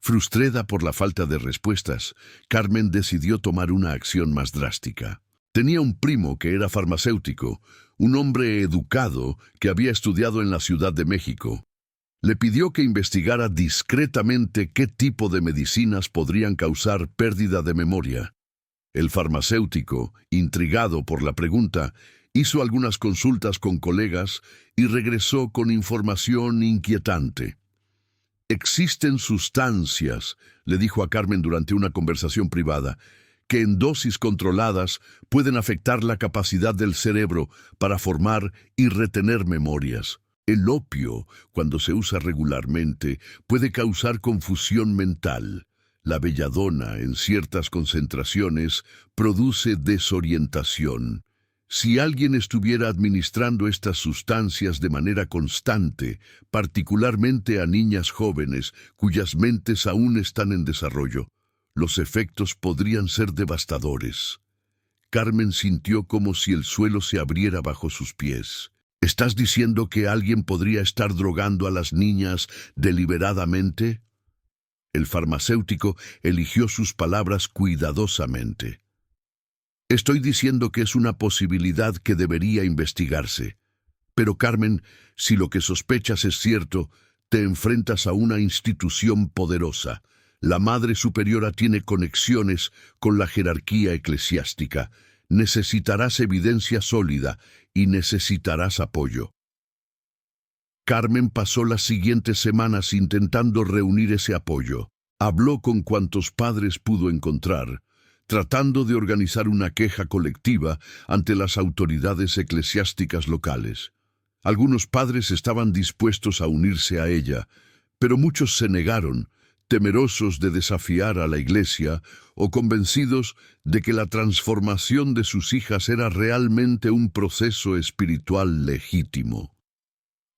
Frustrada por la falta de respuestas, Carmen decidió tomar una acción más drástica. Tenía un primo que era farmacéutico, un hombre educado que había estudiado en la Ciudad de México. Le pidió que investigara discretamente qué tipo de medicinas podrían causar pérdida de memoria. El farmacéutico, intrigado por la pregunta, hizo algunas consultas con colegas y regresó con información inquietante. Existen sustancias, le dijo a Carmen durante una conversación privada, que en dosis controladas pueden afectar la capacidad del cerebro para formar y retener memorias. El opio, cuando se usa regularmente, puede causar confusión mental. La belladona, en ciertas concentraciones, produce desorientación. Si alguien estuviera administrando estas sustancias de manera constante, particularmente a niñas jóvenes cuyas mentes aún están en desarrollo, los efectos podrían ser devastadores. Carmen sintió como si el suelo se abriera bajo sus pies. ¿Estás diciendo que alguien podría estar drogando a las niñas deliberadamente? El farmacéutico eligió sus palabras cuidadosamente. Estoy diciendo que es una posibilidad que debería investigarse. Pero Carmen, si lo que sospechas es cierto, te enfrentas a una institución poderosa. La Madre Superiora tiene conexiones con la jerarquía eclesiástica. Necesitarás evidencia sólida y necesitarás apoyo. Carmen pasó las siguientes semanas intentando reunir ese apoyo. Habló con cuantos padres pudo encontrar, tratando de organizar una queja colectiva ante las autoridades eclesiásticas locales. Algunos padres estaban dispuestos a unirse a ella, pero muchos se negaron, temerosos de desafiar a la iglesia o convencidos de que la transformación de sus hijas era realmente un proceso espiritual legítimo.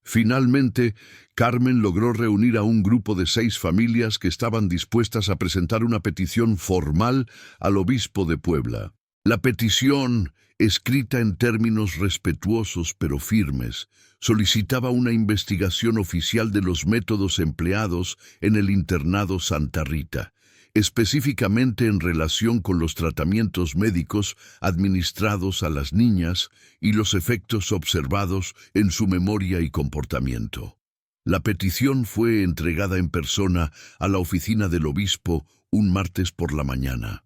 Finalmente, Carmen logró reunir a un grupo de 6 familias que estaban dispuestas a presentar una petición formal al obispo de Puebla. La petición, escrita en términos respetuosos pero firmes, solicitaba una investigación oficial de los métodos empleados en el internado Santa Rita, específicamente en relación con los tratamientos médicos administrados a las niñas y los efectos observados en su memoria y comportamiento. La petición fue entregada en persona a la oficina del obispo un martes por la mañana.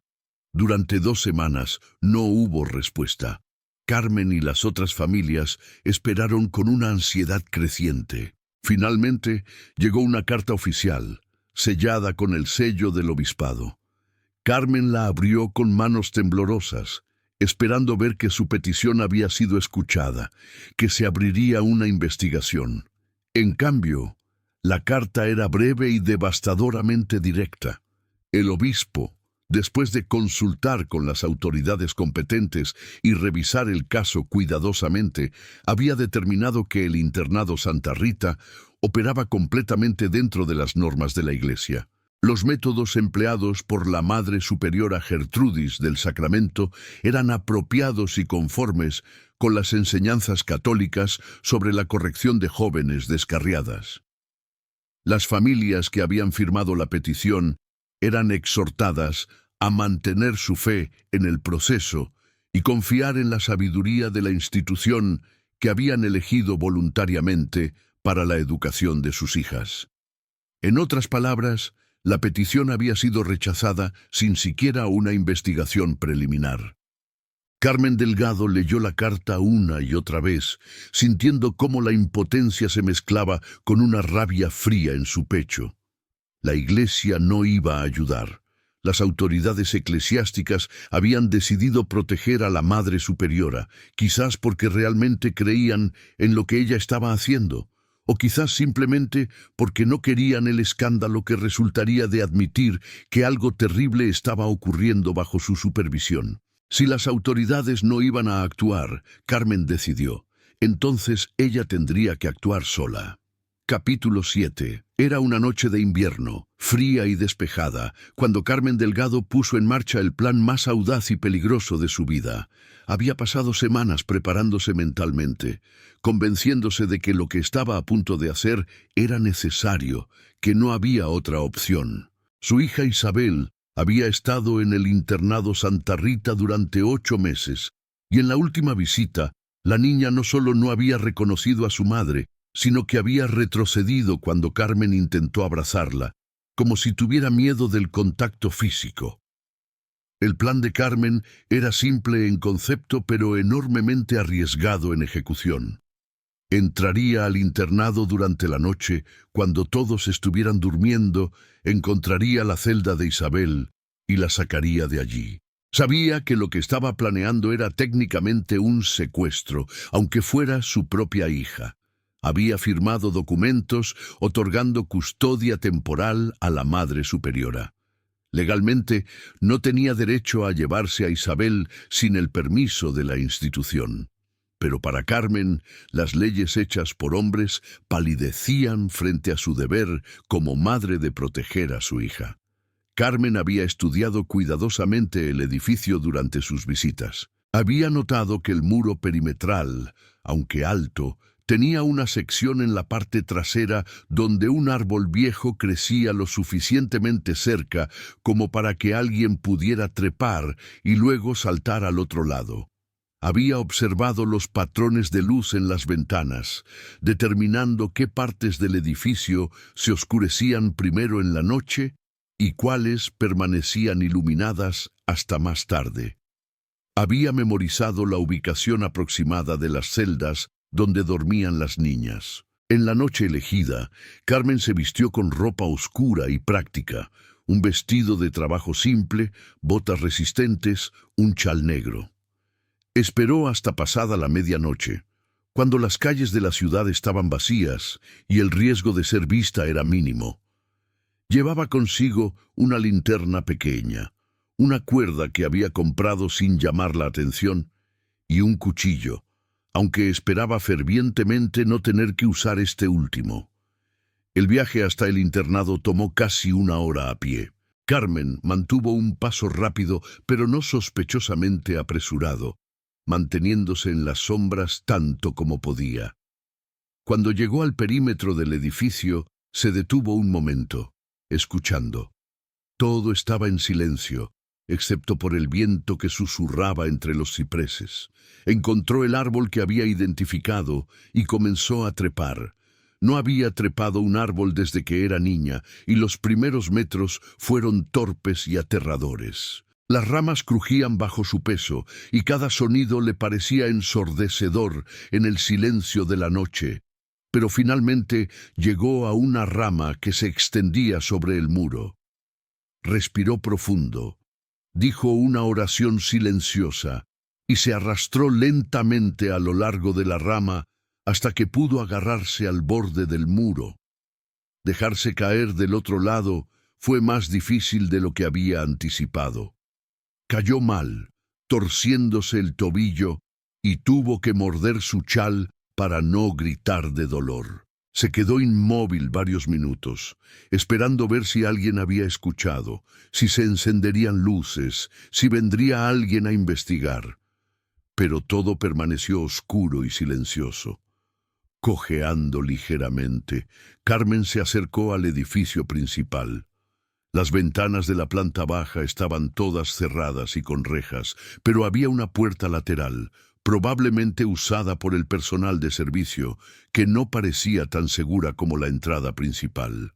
Durante 2 semanas no hubo respuesta. Carmen y las otras familias esperaron con una ansiedad creciente. Finalmente llegó una carta oficial, sellada con el sello del obispado. Carmen la abrió con manos temblorosas, esperando ver que su petición había sido escuchada, que se abriría una investigación. En cambio, la carta era breve y devastadoramente directa. El obispo, Después de consultar con las autoridades competentes y revisar el caso cuidadosamente, había determinado que el internado Santa Rita operaba completamente dentro de las normas de la Iglesia. Los métodos empleados por la Madre Superiora Gertrudis del Sacramento eran apropiados y conformes con las enseñanzas católicas sobre la corrección de jóvenes descarriadas. Las familias que habían firmado la petición eran exhortadas a mantener su fe en el proceso y confiar en la sabiduría de la institución que habían elegido voluntariamente para la educación de sus hijas. En otras palabras, la petición había sido rechazada sin siquiera una investigación preliminar. Carmen Delgado leyó la carta una y otra vez, sintiendo cómo la impotencia se mezclaba con una rabia fría en su pecho. La Iglesia no iba a ayudar. Las autoridades eclesiásticas habían decidido proteger a la Madre Superiora, quizás porque realmente creían en lo que ella estaba haciendo, o quizás simplemente porque no querían el escándalo que resultaría de admitir que algo terrible estaba ocurriendo bajo su supervisión. Si las autoridades no iban a actuar, Carmen decidió, entonces ella tendría que actuar sola. Capítulo 7. Era una noche de invierno, fría y despejada, cuando Carmen Delgado puso en marcha el plan más audaz y peligroso de su vida. Había pasado semanas preparándose mentalmente, convenciéndose de que lo que estaba a punto de hacer era necesario, que no había otra opción. Su hija Isabel había estado en el internado Santa Rita durante 8 meses, y en la última visita, la niña no solo no había reconocido a su madre, sino que había retrocedido cuando Carmen intentó abrazarla, como si tuviera miedo del contacto físico. El plan de Carmen era simple en concepto, pero enormemente arriesgado en ejecución. Entraría al internado durante la noche, cuando todos estuvieran durmiendo, encontraría la celda de Isabel y la sacaría de allí. Sabía que lo que estaba planeando era técnicamente un secuestro, aunque fuera su propia hija. Había firmado documentos otorgando custodia temporal a la Madre Superiora. Legalmente, no tenía derecho a llevarse a Isabel sin el permiso de la institución. Pero para Carmen, las leyes hechas por hombres palidecían frente a su deber como madre de proteger a su hija. Carmen había estudiado cuidadosamente el edificio durante sus visitas. Había notado que el muro perimetral, aunque alto, tenía una sección en la parte trasera donde un árbol viejo crecía lo suficientemente cerca como para que alguien pudiera trepar y luego saltar al otro lado. Había observado los patrones de luz en las ventanas, determinando qué partes del edificio se oscurecían primero en la noche y cuáles permanecían iluminadas hasta más tarde. Había memorizado la ubicación aproximada de las celdas donde dormían las niñas. En la noche elegida, Carmen se vistió con ropa oscura y práctica, un vestido de trabajo simple, botas resistentes, un chal negro. Esperó hasta pasada la medianoche, cuando las calles de la ciudad estaban vacías y el riesgo de ser vista era mínimo. Llevaba consigo una linterna pequeña, una cuerda que había comprado sin llamar la atención y un cuchillo, aunque esperaba fervientemente no tener que usar este último. El viaje hasta el internado tomó casi 1 hora a pie. Carmen mantuvo un paso rápido, pero no sospechosamente apresurado, manteniéndose en las sombras tanto como podía. Cuando llegó al perímetro del edificio, se detuvo un momento, escuchando. Todo estaba en silencio, excepto por el viento que susurraba entre los cipreses. Encontró el árbol que había identificado y comenzó a trepar. No había trepado un árbol desde que era niña, y los primeros metros fueron torpes y aterradores. Las ramas crujían bajo su peso, y cada sonido le parecía ensordecedor en el silencio de la noche. Pero finalmente llegó a una rama que se extendía sobre el muro. Respiró profundo, dijo una oración silenciosa, y se arrastró lentamente a lo largo de la rama hasta que pudo agarrarse al borde del muro. Dejarse caer del otro lado fue más difícil de lo que había anticipado. Cayó mal, torciéndose el tobillo, y tuvo que morder su chal para no gritar de dolor. Se quedó inmóvil varios minutos, esperando ver si alguien había escuchado, si se encenderían luces, si vendría alguien a investigar. Pero todo permaneció oscuro y silencioso. Cojeando ligeramente, Carmen se acercó al edificio principal. Las ventanas de la planta baja estaban todas cerradas y con rejas, pero había una puerta lateral, probablemente usada por el personal de servicio, que no parecía tan segura como la entrada principal.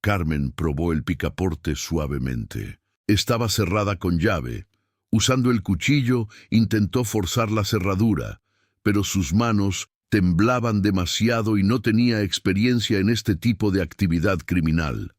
Carmen probó el picaporte suavemente. Estaba cerrada con llave. Usando el cuchillo, intentó forzar la cerradura, pero sus manos temblaban demasiado y no tenía experiencia en este tipo de actividad criminal.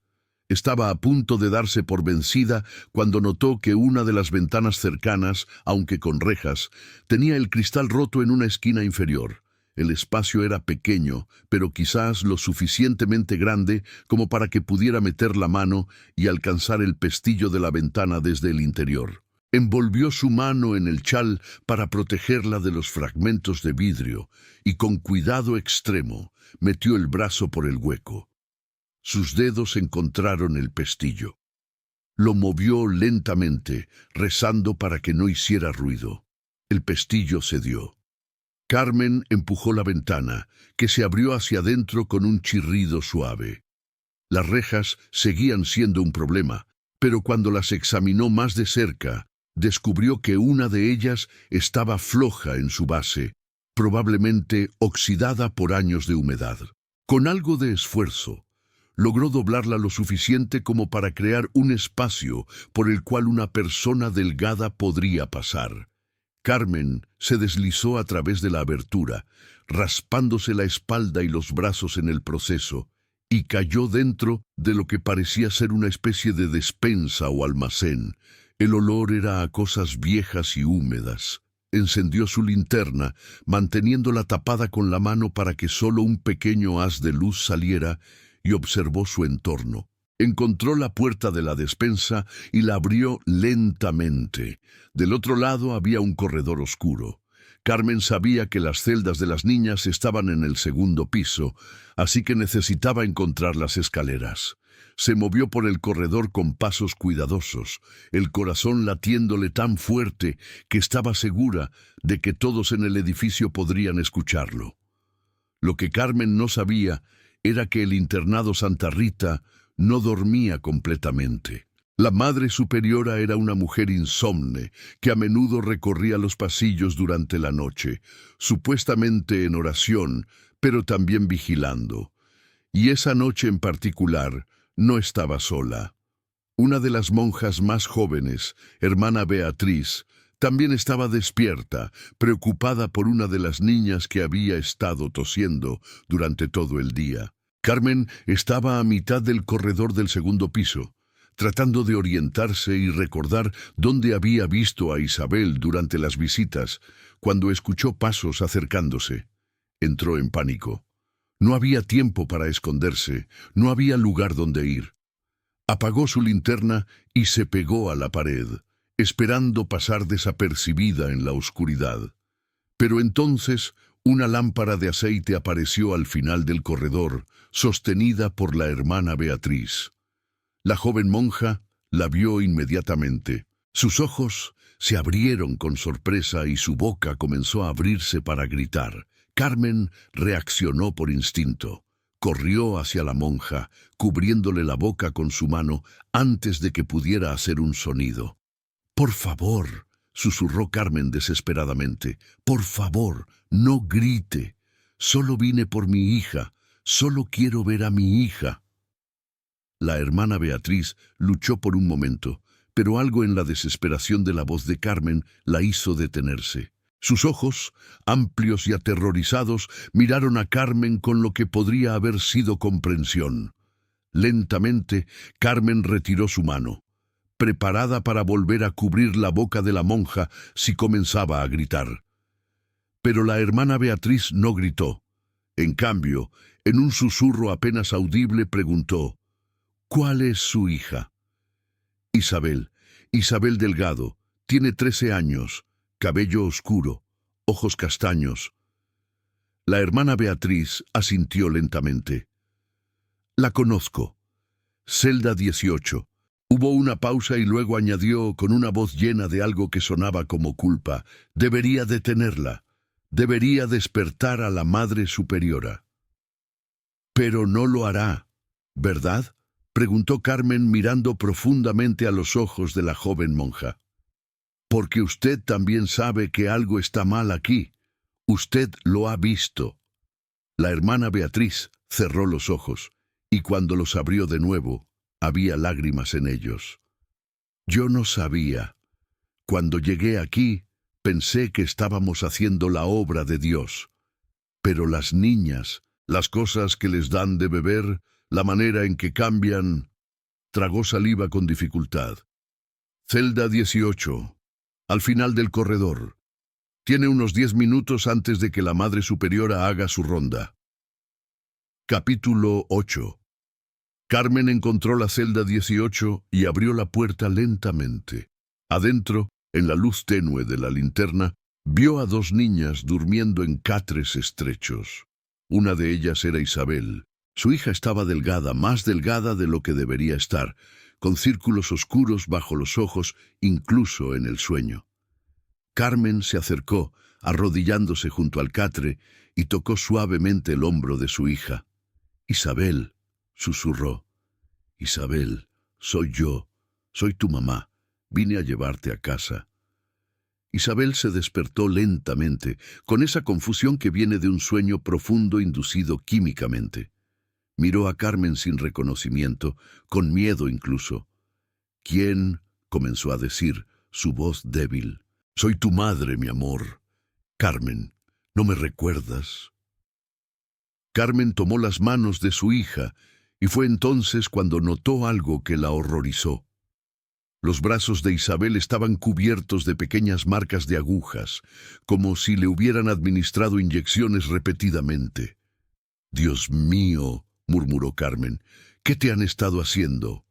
Estaba a punto de darse por vencida cuando notó que una de las ventanas cercanas, aunque con rejas, tenía el cristal roto en una esquina inferior. El espacio era pequeño, pero quizás lo suficientemente grande como para que pudiera meter la mano y alcanzar el pestillo de la ventana desde el interior. Envolvió su mano en el chal para protegerla de los fragmentos de vidrio y con cuidado extremo metió el brazo por el hueco. Sus dedos encontraron el pestillo. Lo movió lentamente, rezando para que no hiciera ruido. El pestillo cedió. Carmen empujó la ventana, que se abrió hacia adentro con un chirrido suave. Las rejas seguían siendo un problema, pero cuando las examinó más de cerca, descubrió que una de ellas estaba floja en su base, probablemente oxidada por años de humedad. Con algo de esfuerzo, logró doblarla lo suficiente como para crear un espacio por el cual una persona delgada podría pasar. Carmen se deslizó a través de la abertura, raspándose la espalda y los brazos en el proceso, y cayó dentro de lo que parecía ser una especie de despensa o almacén. El olor era a cosas viejas y húmedas. Encendió su linterna, manteniéndola tapada con la mano para que solo un pequeño haz de luz saliera, y observó su entorno. Encontró la puerta de la despensa y la abrió lentamente. Del otro lado había un corredor oscuro. Carmen sabía que las celdas de las niñas estaban en el segundo piso, así que necesitaba encontrar las escaleras. Se movió por el corredor con pasos cuidadosos, el corazón latiéndole tan fuerte que estaba segura de que todos en el edificio podrían escucharlo. Lo que Carmen no sabía era que el internado Santa Rita no dormía completamente. La Madre Superiora era una mujer insomne que a menudo recorría los pasillos durante la noche, supuestamente en oración, pero también vigilando. Y esa noche en particular no estaba sola. Una de las monjas más jóvenes, hermana Beatriz, también estaba despierta, preocupada por una de las niñas que había estado tosiendo durante todo el día. Carmen estaba a mitad del corredor del segundo piso, tratando de orientarse y recordar dónde había visto a Isabel durante las visitas, cuando escuchó pasos acercándose. Entró en pánico. No había tiempo para esconderse, no había lugar donde ir. Apagó su linterna y se pegó a la pared, esperando pasar desapercibida en la oscuridad. Pero entonces una lámpara de aceite apareció al final del corredor, sostenida por la hermana Beatriz. La joven monja la vio inmediatamente. Sus ojos se abrieron con sorpresa y su boca comenzó a abrirse para gritar. Carmen reaccionó por instinto. Corrió hacia la monja, cubriéndole la boca con su mano antes de que pudiera hacer un sonido. «Por favor», susurró Carmen desesperadamente, «por favor, no grite. Solo vine por mi hija. Solo quiero ver a mi hija». La hermana Beatriz luchó por un momento, pero algo en la desesperación de la voz de Carmen la hizo detenerse. Sus ojos, amplios y aterrorizados, miraron a Carmen con lo que podría haber sido comprensión. Lentamente, Carmen retiró su mano, preparada para volver a cubrir la boca de la monja si comenzaba a gritar. Pero la hermana Beatriz no gritó. En cambio, en un susurro apenas audible preguntó, ¿Cuál es su hija? Isabel. Isabel Delgado. Tiene 13 años, cabello oscuro, ojos castaños. La hermana Beatriz asintió lentamente. La conozco. Celda 18. Hubo una pausa y luego añadió con una voz llena de algo que sonaba como culpa. Debería detenerla. Debería despertar a la Madre Superiora. Pero no lo hará, ¿verdad? Preguntó Carmen mirando profundamente a los ojos de la joven monja. Porque usted también sabe que algo está mal aquí. Usted lo ha visto. La hermana Beatriz cerró los ojos, y cuando los abrió de nuevo, había lágrimas en ellos. Yo no sabía. Cuando llegué aquí, pensé que estábamos haciendo la obra de Dios. Pero las niñas, las cosas que les dan de beber, la manera en que cambian... Tragó saliva con dificultad. Celda 18. Al final del corredor. Tiene unos 10 minutos antes de que la Madre Superiora haga su ronda. Capítulo 8. Carmen encontró la celda 18 y abrió la puerta lentamente. Adentro, en la luz tenue de la linterna, vio a 2 niñas durmiendo en catres estrechos. Una de ellas era Isabel. Su hija estaba delgada, más delgada de lo que debería estar, con círculos oscuros bajo los ojos, incluso en el sueño. Carmen se acercó, arrodillándose junto al catre, y tocó suavemente el hombro de su hija. «Isabel», susurró. «Isabel, soy yo, soy tu mamá. Vine a llevarte a casa». Isabel se despertó lentamente, con esa confusión que viene de un sueño profundo inducido químicamente. Miró a Carmen sin reconocimiento, con miedo incluso. «¿Quién?», comenzó a decir, su voz débil. «Soy tu madre, mi amor. Carmen, ¿no me recuerdas?». Carmen tomó las manos de su hija, y fue entonces cuando notó algo que la horrorizó. Los brazos de Isabel estaban cubiertos de pequeñas marcas de agujas, como si le hubieran administrado inyecciones repetidamente. «Dios mío», murmuró Carmen, «¿qué te han estado haciendo?».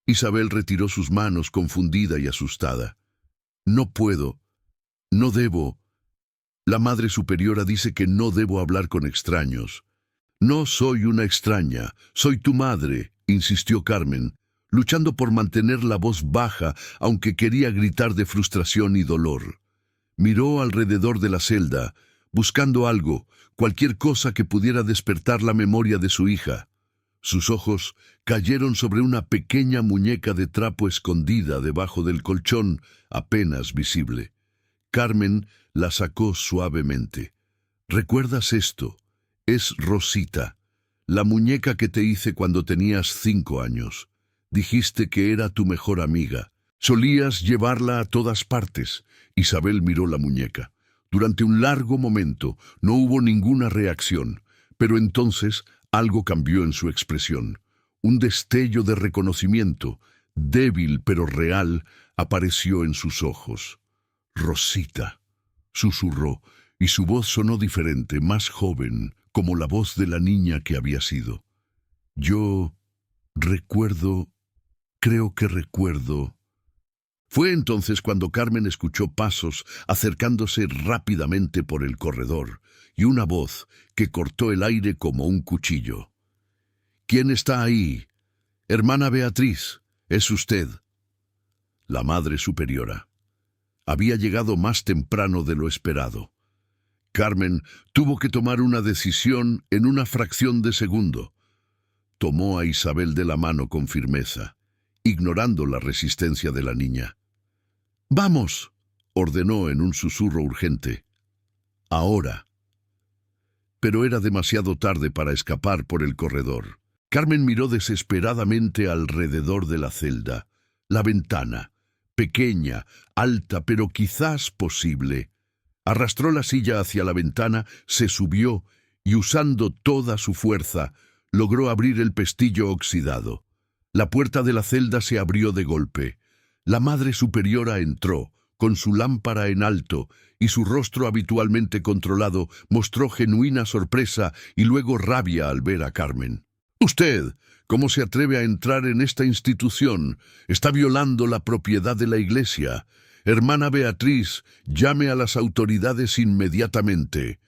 Isabel retiró sus manos confundida y asustada. «No puedo, no debo. La Madre Superiora dice que no debo hablar con extraños». «No soy una extraña, soy tu madre», insistió Carmen, luchando por mantener la voz baja, aunque quería gritar de frustración y dolor. Miró alrededor de la celda, buscando algo, cualquier cosa que pudiera despertar la memoria de su hija. Sus ojos cayeron sobre una pequeña muñeca de trapo escondida debajo del colchón, apenas visible. Carmen la sacó suavemente. «¿Recuerdas esto? Es Rosita, la muñeca que te hice cuando tenías 5 años. Dijiste que era tu mejor amiga. Solías llevarla a todas partes». Isabel miró la muñeca. Durante un largo momento no hubo ninguna reacción, pero entonces algo cambió en su expresión. Un destello de reconocimiento, débil pero real, apareció en sus ojos. «Rosita», susurró, y su voz sonó diferente, más joven, como la voz de la niña que había sido. «Yo recuerdo, creo que recuerdo». Fue entonces cuando Carmen escuchó pasos acercándose rápidamente por el corredor y una voz que cortó el aire como un cuchillo. «¿Quién está ahí? Hermana Beatriz, ¿es usted?». La Madre Superiora. Había llegado más temprano de lo esperado. Carmen tuvo que tomar una decisión en una fracción de segundo. Tomó a Isabel de la mano con firmeza, ignorando la resistencia de la niña. «Vamos», ordenó en un susurro urgente. «Ahora». Pero era demasiado tarde para escapar por el corredor. Carmen miró desesperadamente alrededor de la celda. La ventana, pequeña, alta, pero quizás posible. Arrastró la silla hacia la ventana, se subió y, usando toda su fuerza, logró abrir el pestillo oxidado. La puerta de la celda se abrió de golpe. La Madre Superiora entró, con su lámpara en alto, y su rostro habitualmente controlado mostró genuina sorpresa y luego rabia al ver a Carmen. Usted, ¿cómo se atreve a entrar en esta institución? Está violando la propiedad de la iglesia. Hermana Beatriz, llame a las autoridades inmediatamente.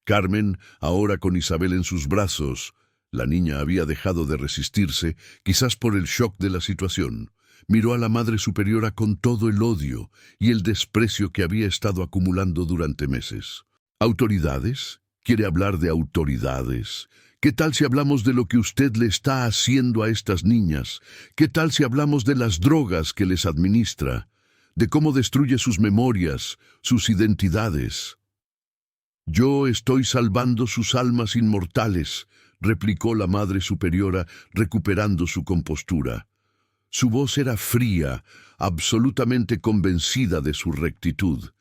Carmen, ahora con Isabel en sus brazos, la niña había dejado de resistirse, quizás por el shock de la situación. Miró a la Madre Superiora con todo el odio y el desprecio que había estado acumulando durante meses. ¿Autoridades? ¿Quiere hablar de autoridades? ¿Qué tal si hablamos de lo que usted le está haciendo a estas niñas? ¿Qué tal si hablamos de las drogas que les administra? ¿De cómo destruye sus memorias, sus identidades? Yo estoy salvando sus almas inmortales, replicó la Madre Superiora, recuperando su compostura. Su voz era fría, absolutamente convencida de su rectitud.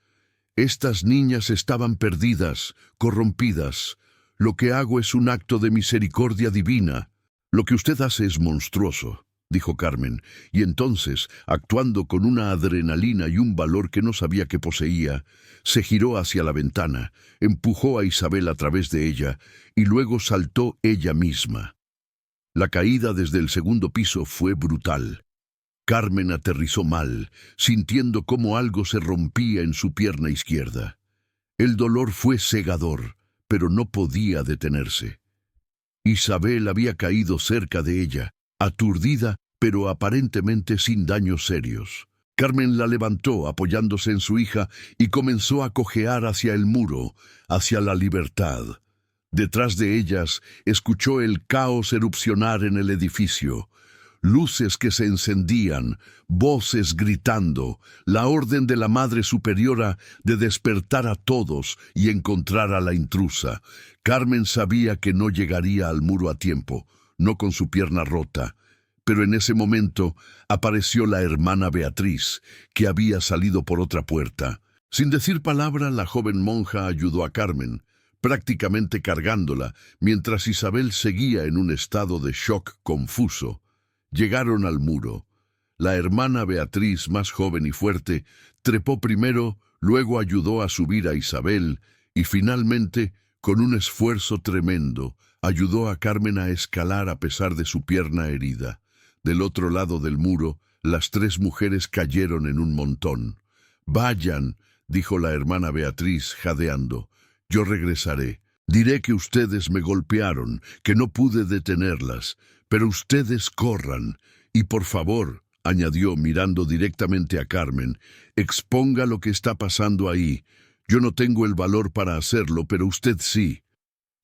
Estas niñas estaban perdidas, corrompidas. Lo que hago es un acto de misericordia divina. Lo que usted hace es monstruoso, dijo Carmen, y entonces, actuando con una adrenalina y un valor que no sabía que poseía, se giró hacia la ventana, empujó a Isabel a través de ella, y luego saltó ella misma. La caída desde el segundo piso fue brutal. Carmen aterrizó mal, sintiendo cómo algo se rompía en su pierna izquierda. El dolor fue cegador, pero no podía detenerse. Isabel había caído cerca de ella, aturdida, pero aparentemente sin daños serios. Carmen la levantó apoyándose en su hija y comenzó a cojear hacia el muro, hacia la libertad. Detrás de ellas escuchó el caos erupcionar en el edificio. Luces que se encendían, voces gritando, la orden de la Madre Superiora de despertar a todos y encontrar a la intrusa. Carmen sabía que no llegaría al muro a tiempo, no con su pierna rota. Pero en ese momento apareció la hermana Beatriz, que había salido por otra puerta. Sin decir palabra, la joven monja ayudó a Carmen, prácticamente cargándola, mientras Isabel seguía en un estado de shock confuso. Llegaron al muro. La hermana Beatriz, más joven y fuerte, trepó primero, luego ayudó a subir a Isabel y finalmente, con un esfuerzo tremendo, ayudó a Carmen a escalar a pesar de su pierna herida. Del otro lado del muro, las tres mujeres cayeron en un montón. «Vayan», dijo la hermana Beatriz, jadeando. «Yo regresaré. Diré que ustedes me golpearon, que no pude detenerlas. Pero ustedes corran. Y por favor», añadió mirando directamente a Carmen, «exponga lo que está pasando ahí. Yo no tengo el valor para hacerlo, pero usted sí».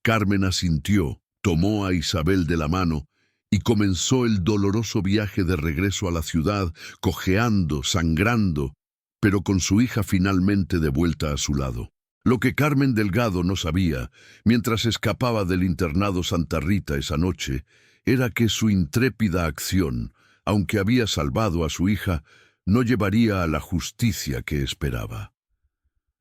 Carmen asintió, tomó a Isabel de la mano y comenzó el doloroso viaje de regreso a la ciudad, cojeando, sangrando, pero con su hija finalmente de vuelta a su lado. Lo que Carmen Delgado no sabía, mientras escapaba del internado Santa Rita esa noche, era que su intrépida acción, aunque había salvado a su hija, no llevaría a la justicia que esperaba.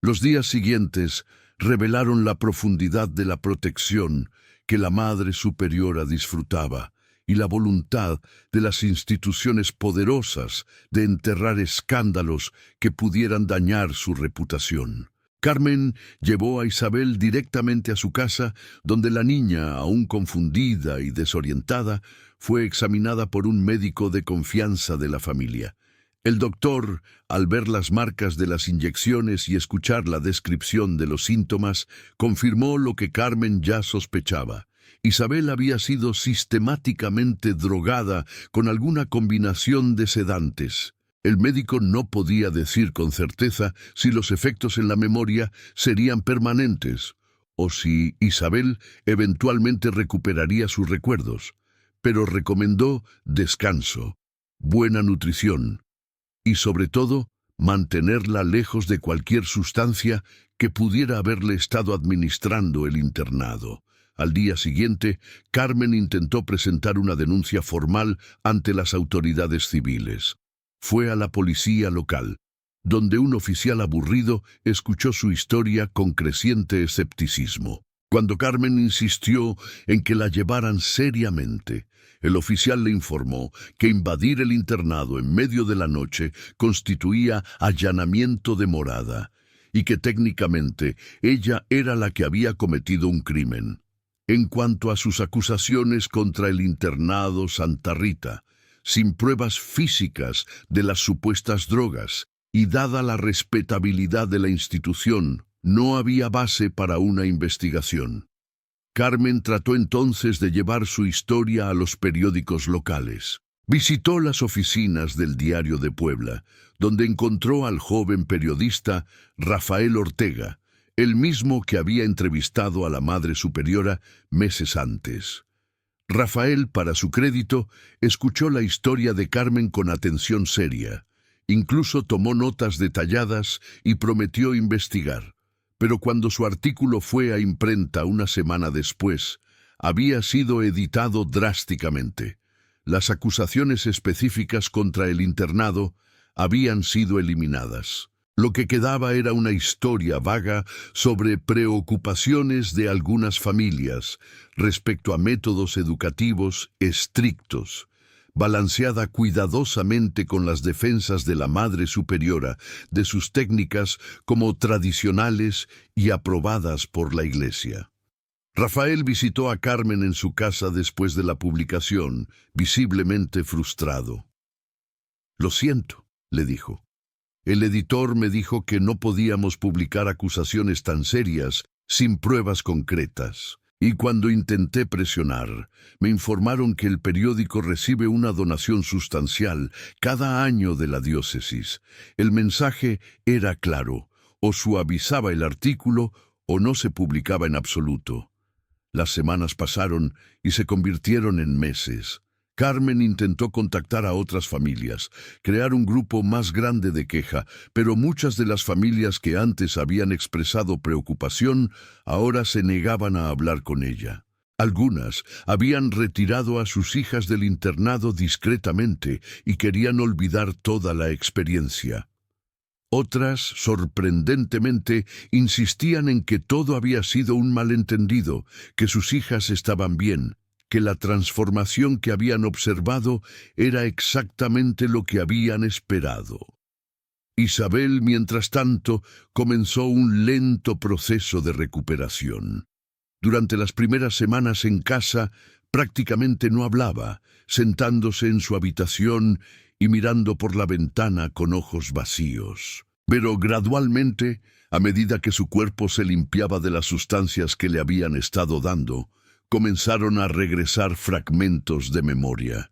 Los días siguientes revelaron la profundidad de la protección que la Madre Superiora disfrutaba y la voluntad de las instituciones poderosas de enterrar escándalos que pudieran dañar su reputación. Carmen llevó a Isabel directamente a su casa, donde la niña, aún confundida y desorientada, fue examinada por un médico de confianza de la familia. El doctor, al ver las marcas de las inyecciones y escuchar la descripción de los síntomas, confirmó lo que Carmen ya sospechaba. Isabel había sido sistemáticamente drogada con alguna combinación de sedantes. El médico no podía decir con certeza si los efectos en la memoria serían permanentes o si Isabel eventualmente recuperaría sus recuerdos, pero recomendó descanso, buena nutrición y, sobre todo, mantenerla lejos de cualquier sustancia que pudiera haberle estado administrando el internado. Al día siguiente, Carmen intentó presentar una denuncia formal ante las autoridades civiles. Fue a la policía local, donde un oficial aburrido escuchó su historia con creciente escepticismo. Cuando Carmen insistió en que la llevaran seriamente, el oficial le informó que invadir el internado en medio de la noche constituía allanamiento de morada y que técnicamente ella era la que había cometido un crimen. En cuanto a sus acusaciones contra el internado Santa Rita, sin pruebas físicas de las supuestas drogas y dada la respetabilidad de la institución, no había base para una investigación. Carmen trató entonces de llevar su historia a los periódicos locales. Visitó las oficinas del Diario de Puebla, donde encontró al joven periodista Rafael Ortega, el mismo que había entrevistado a la Madre Superiora meses antes. Rafael, para su crédito, escuchó la historia de Carmen con atención seria. Incluso tomó notas detalladas y prometió investigar. Pero cuando su artículo fue a imprenta una semana después, había sido editado drásticamente. Las acusaciones específicas contra el internado habían sido eliminadas. Lo que quedaba era una historia vaga sobre preocupaciones de algunas familias respecto a métodos educativos estrictos, balanceada cuidadosamente con las defensas de la Madre Superiora de sus técnicas como tradicionales y aprobadas por la Iglesia. Rafael visitó a Carmen en su casa después de la publicación, visiblemente frustrado. «Lo siento», le dijo. «El editor me dijo que no podíamos publicar acusaciones tan serias sin pruebas concretas. Y cuando intenté presionar, me informaron que el periódico recibe una donación sustancial cada año de la diócesis. El mensaje era claro: o suavizaba el artículo o no se publicaba en absoluto». Las semanas pasaron y se convirtieron en meses. Carmen intentó contactar a otras familias, crear un grupo más grande de queja, pero muchas de las familias que antes habían expresado preocupación ahora se negaban a hablar con ella. Algunas habían retirado a sus hijas del internado discretamente y querían olvidar toda la experiencia. Otras, sorprendentemente, insistían en que todo había sido un malentendido, que sus hijas estaban bien, que la transformación que habían observado era exactamente lo que habían esperado. Isabel, mientras tanto, comenzó un lento proceso de recuperación. Durante las primeras semanas en casa, prácticamente no hablaba, sentándose en su habitación y mirando por la ventana con ojos vacíos. Pero gradualmente, a medida que su cuerpo se limpiaba de las sustancias que le habían estado dando, comenzaron a regresar fragmentos de memoria.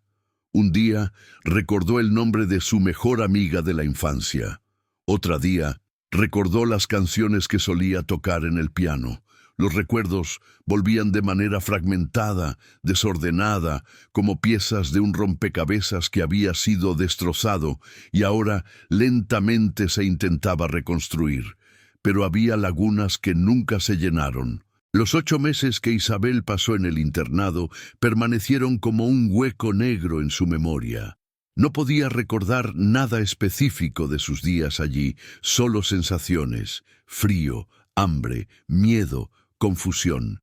Un día recordó el nombre de su mejor amiga de la infancia. Otro día recordó las canciones que solía tocar en el piano. Los recuerdos volvían de manera fragmentada, desordenada, como piezas de un rompecabezas que había sido destrozado y ahora lentamente se intentaba reconstruir. Pero había lagunas que nunca se llenaron. Los 8 meses que Isabel pasó en el internado permanecieron como un hueco negro en su memoria. No podía recordar nada específico de sus días allí, solo sensaciones: frío, hambre, miedo, confusión.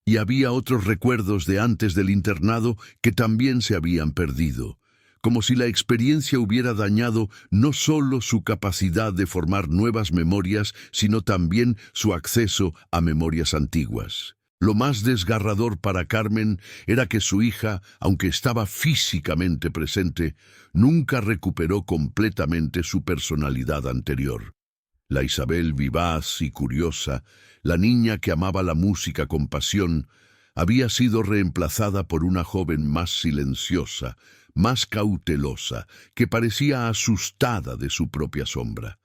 Y había otros recuerdos de antes del internado que también se habían perdido, como si la experiencia hubiera dañado no solo su capacidad de formar nuevas memorias, sino también su acceso a memorias antiguas. Lo más desgarrador para Carmen era que su hija, aunque estaba físicamente presente, nunca recuperó completamente su personalidad anterior. La Isabel vivaz y curiosa, la niña que amaba la música con pasión, había sido reemplazada por una joven más silenciosa, más cautelosa, que parecía asustada de su propia sombra.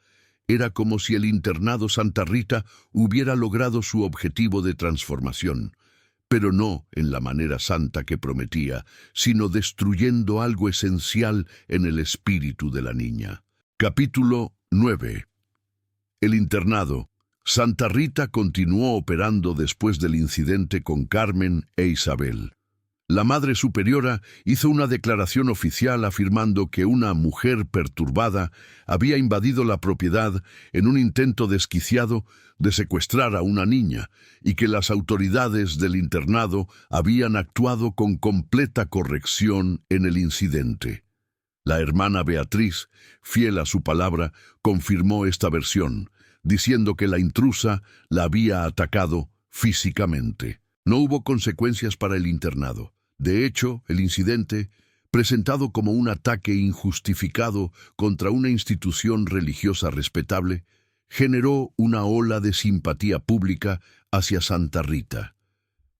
Era como si el internado Santa Rita hubiera logrado su objetivo de transformación, pero no en la manera santa que prometía, sino destruyendo algo esencial en el espíritu de la niña. Capítulo 9. El internado Santa Rita continuó operando después del incidente con Carmen e Isabel. La Madre Superiora hizo una declaración oficial afirmando que una mujer perturbada había invadido la propiedad en un intento desquiciado de secuestrar a una niña y que las autoridades del internado habían actuado con completa corrección en el incidente. La hermana Beatriz, fiel a su palabra, confirmó esta versión, diciendo que la intrusa la había atacado físicamente. No hubo consecuencias para el internado. De hecho, el incidente, presentado como un ataque injustificado contra una institución religiosa respetable, generó una ola de simpatía pública hacia Santa Rita.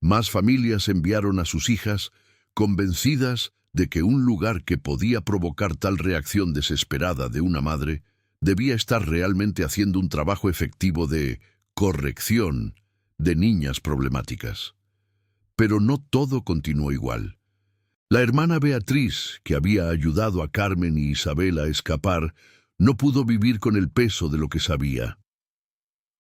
Más familias enviaron a sus hijas, convencidas de que un lugar que podía provocar tal reacción desesperada de una madre debía estar realmente haciendo un trabajo efectivo de corrección de niñas problemáticas. Pero no todo continuó igual. La hermana Beatriz, que había ayudado a Carmen y Isabel a escapar, no pudo vivir con el peso de lo que sabía.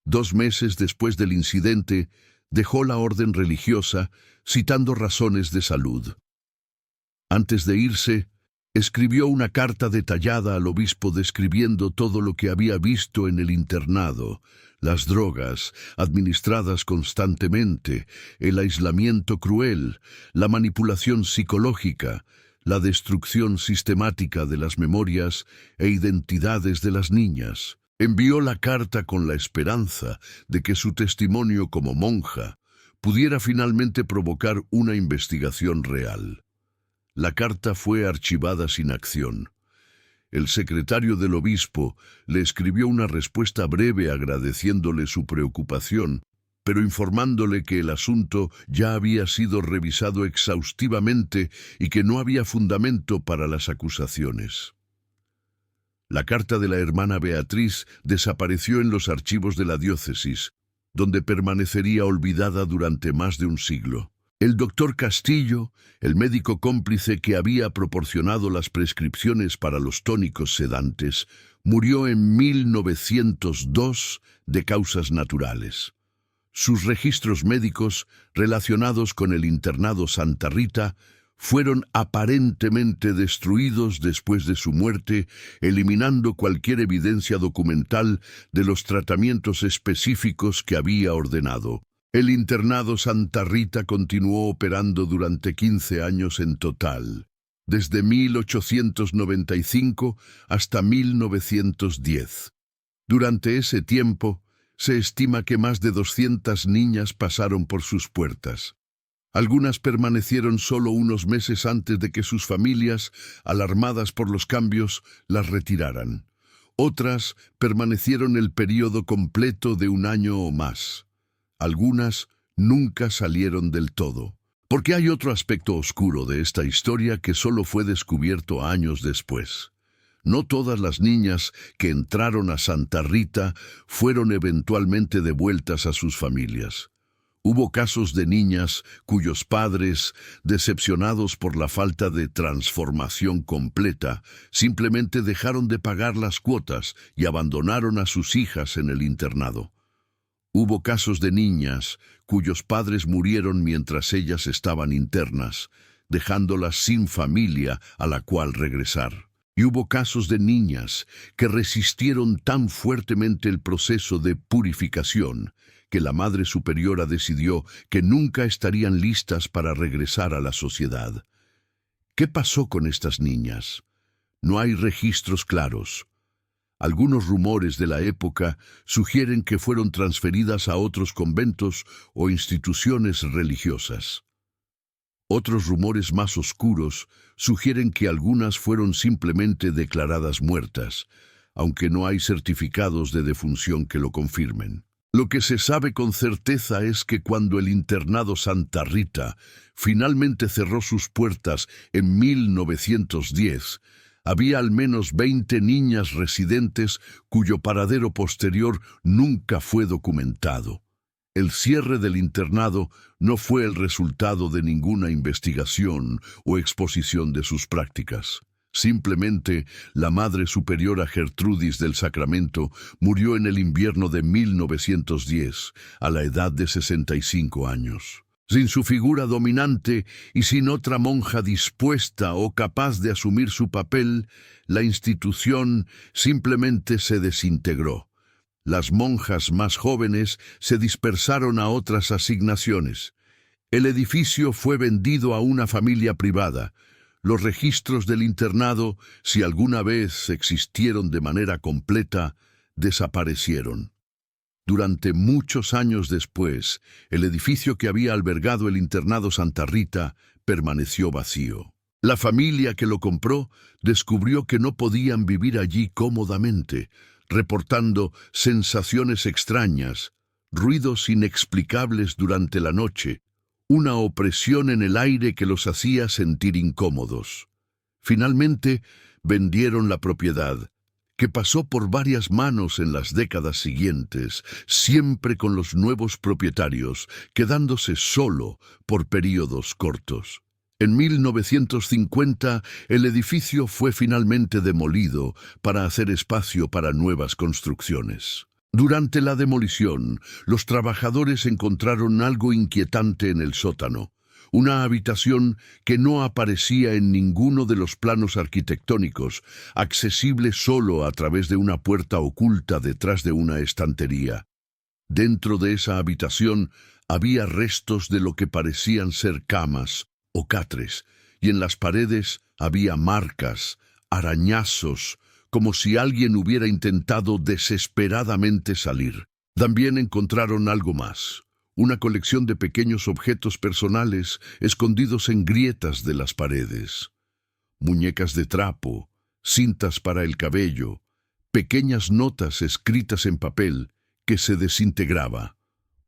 2 meses después del incidente, dejó la orden religiosa, citando razones de salud. Antes de irse, escribió una carta detallada al obispo describiendo todo lo que había visto en el internado: las drogas administradas constantemente, el aislamiento cruel, la manipulación psicológica, la destrucción sistemática de las memorias e identidades de las niñas. Envió la carta con la esperanza de que su testimonio como monja pudiera finalmente provocar una investigación real. La carta fue archivada sin acción. El secretario del obispo le escribió una respuesta breve agradeciéndole su preocupación, pero informándole que el asunto ya había sido revisado exhaustivamente y que no había fundamento para las acusaciones. La carta de la hermana Beatriz desapareció en los archivos de la diócesis, donde permanecería olvidada durante más de un siglo. El doctor Castillo, el médico cómplice que había proporcionado las prescripciones para los tónicos sedantes, murió en 1902 de causas naturales. Sus registros médicos relacionados con el internado Santa Rita fueron aparentemente destruidos después de su muerte, eliminando cualquier evidencia documental de los tratamientos específicos que había ordenado. El internado Santa Rita continuó operando durante 15 años en total, desde 1895 hasta 1910. Durante ese tiempo, se estima que más de 200 niñas pasaron por sus puertas. Algunas permanecieron solo unos meses antes de que sus familias, alarmadas por los cambios, las retiraran. Otras permanecieron el período completo de 1 año o más. Algunas nunca salieron del todo. Porque hay otro aspecto oscuro de esta historia que solo fue descubierto años después. No todas las niñas que entraron a Santa Rita fueron eventualmente devueltas a sus familias. Hubo casos de niñas cuyos padres, decepcionados por la falta de transformación completa, simplemente dejaron de pagar las cuotas y abandonaron a sus hijas en el internado. Hubo casos de niñas cuyos padres murieron mientras ellas estaban internas, dejándolas sin familia a la cual regresar. Y hubo casos de niñas que resistieron tan fuertemente el proceso de purificación que la Madre Superiora decidió que nunca estarían listas para regresar a la sociedad. ¿Qué pasó con estas niñas? No hay registros claros. Algunos rumores de la época sugieren que fueron transferidas a otros conventos o instituciones religiosas. Otros rumores más oscuros sugieren que algunas fueron simplemente declaradas muertas, aunque no hay certificados de defunción que lo confirmen. Lo que se sabe con certeza es que cuando el internado Santa Rita finalmente cerró sus puertas en 1910, había al menos 20 niñas residentes cuyo paradero posterior nunca fue documentado. El cierre del internado no fue el resultado de ninguna investigación o exposición de sus prácticas. Simplemente, la Madre Superiora Gertrudis del Sacramento murió en el invierno de 1910, a la edad de 65 años. Sin su figura dominante y sin otra monja dispuesta o capaz de asumir su papel, la institución simplemente se desintegró. Las monjas más jóvenes se dispersaron a otras asignaciones. El edificio fue vendido a una familia privada. Los registros del internado, si alguna vez existieron de manera completa, desaparecieron. Durante muchos años después, el edificio que había albergado el internado Santa Rita permaneció vacío. La familia que lo compró descubrió que no podían vivir allí cómodamente, reportando sensaciones extrañas, ruidos inexplicables durante la noche, una opresión en el aire que los hacía sentir incómodos. Finalmente, vendieron la propiedad, que pasó por varias manos en las décadas siguientes, siempre con los nuevos propietarios, quedándose solo por períodos cortos. En 1950, el edificio fue finalmente demolido para hacer espacio para nuevas construcciones. Durante la demolición, los trabajadores encontraron algo inquietante en el sótano, una habitación que no aparecía en ninguno de los planos arquitectónicos, accesible solo a través de una puerta oculta detrás de una estantería. Dentro de esa habitación había restos de lo que parecían ser camas o catres, y en las paredes había marcas, arañazos, como si alguien hubiera intentado desesperadamente salir. También encontraron algo más, una colección de pequeños objetos personales escondidos en grietas de las paredes. Muñecas de trapo, cintas para el cabello, pequeñas notas escritas en papel que se desintegraba.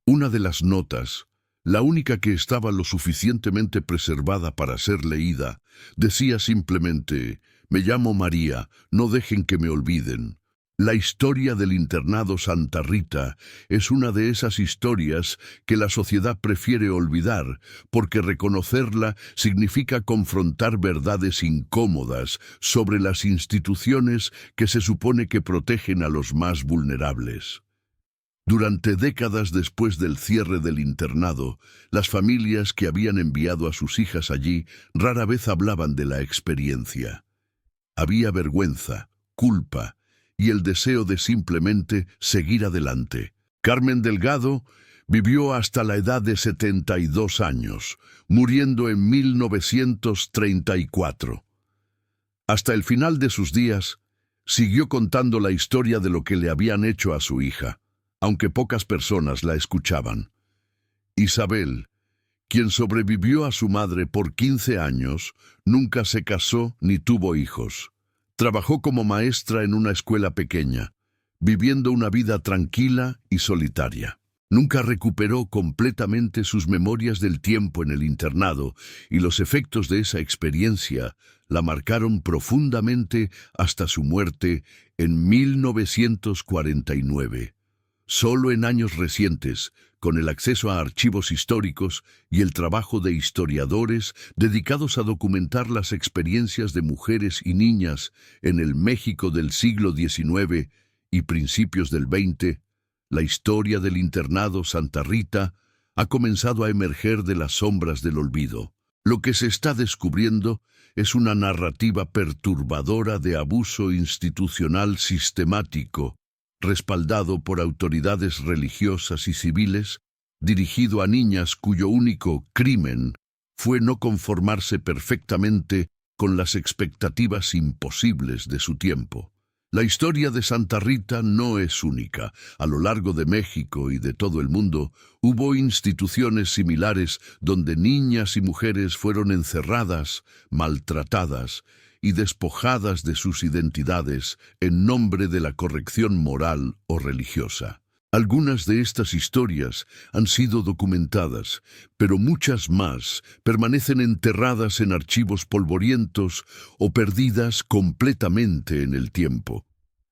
Una de las notas, la única que estaba lo suficientemente preservada para ser leída, decía simplemente: «Me llamo María, no dejen que me olviden». La historia del internado Santa Rita es una de esas historias que la sociedad prefiere olvidar, porque reconocerla significa confrontar verdades incómodas sobre las instituciones que se supone que protegen a los más vulnerables. Durante décadas después del cierre del internado, las familias que habían enviado a sus hijas allí rara vez hablaban de la experiencia. Había vergüenza, culpa y el deseo de simplemente seguir adelante. Carmen Delgado vivió hasta la edad de 72 años, muriendo en 1934. Hasta el final de sus días, siguió contando la historia de lo que le habían hecho a su hija, aunque pocas personas la escuchaban. Isabel, quien sobrevivió a su madre por 15 años, nunca se casó ni tuvo hijos. Trabajó como maestra en una escuela pequeña, viviendo una vida tranquila y solitaria. Nunca recuperó completamente sus memorias del tiempo en el internado, y los efectos de esa experiencia la marcaron profundamente hasta su muerte en 1949. Solo en años recientes, con el acceso a archivos históricos y el trabajo de historiadores dedicados a documentar las experiencias de mujeres y niñas en el México del siglo XIX y principios del XX, la historia del internado Santa Rita ha comenzado a emerger de las sombras del olvido. Lo que se está descubriendo es una narrativa perturbadora de abuso institucional sistemático, respaldado por autoridades religiosas y civiles, dirigido a niñas cuyo único crimen fue no conformarse perfectamente con las expectativas imposibles de su tiempo. La historia de Santa Rita no es única. A lo largo de México y de todo el mundo hubo instituciones similares donde niñas y mujeres fueron encerradas, maltratadas y despojadas de sus identidades en nombre de la corrección moral o religiosa. Algunas de estas historias han sido documentadas, pero muchas más permanecen enterradas en archivos polvorientos o perdidas completamente en el tiempo.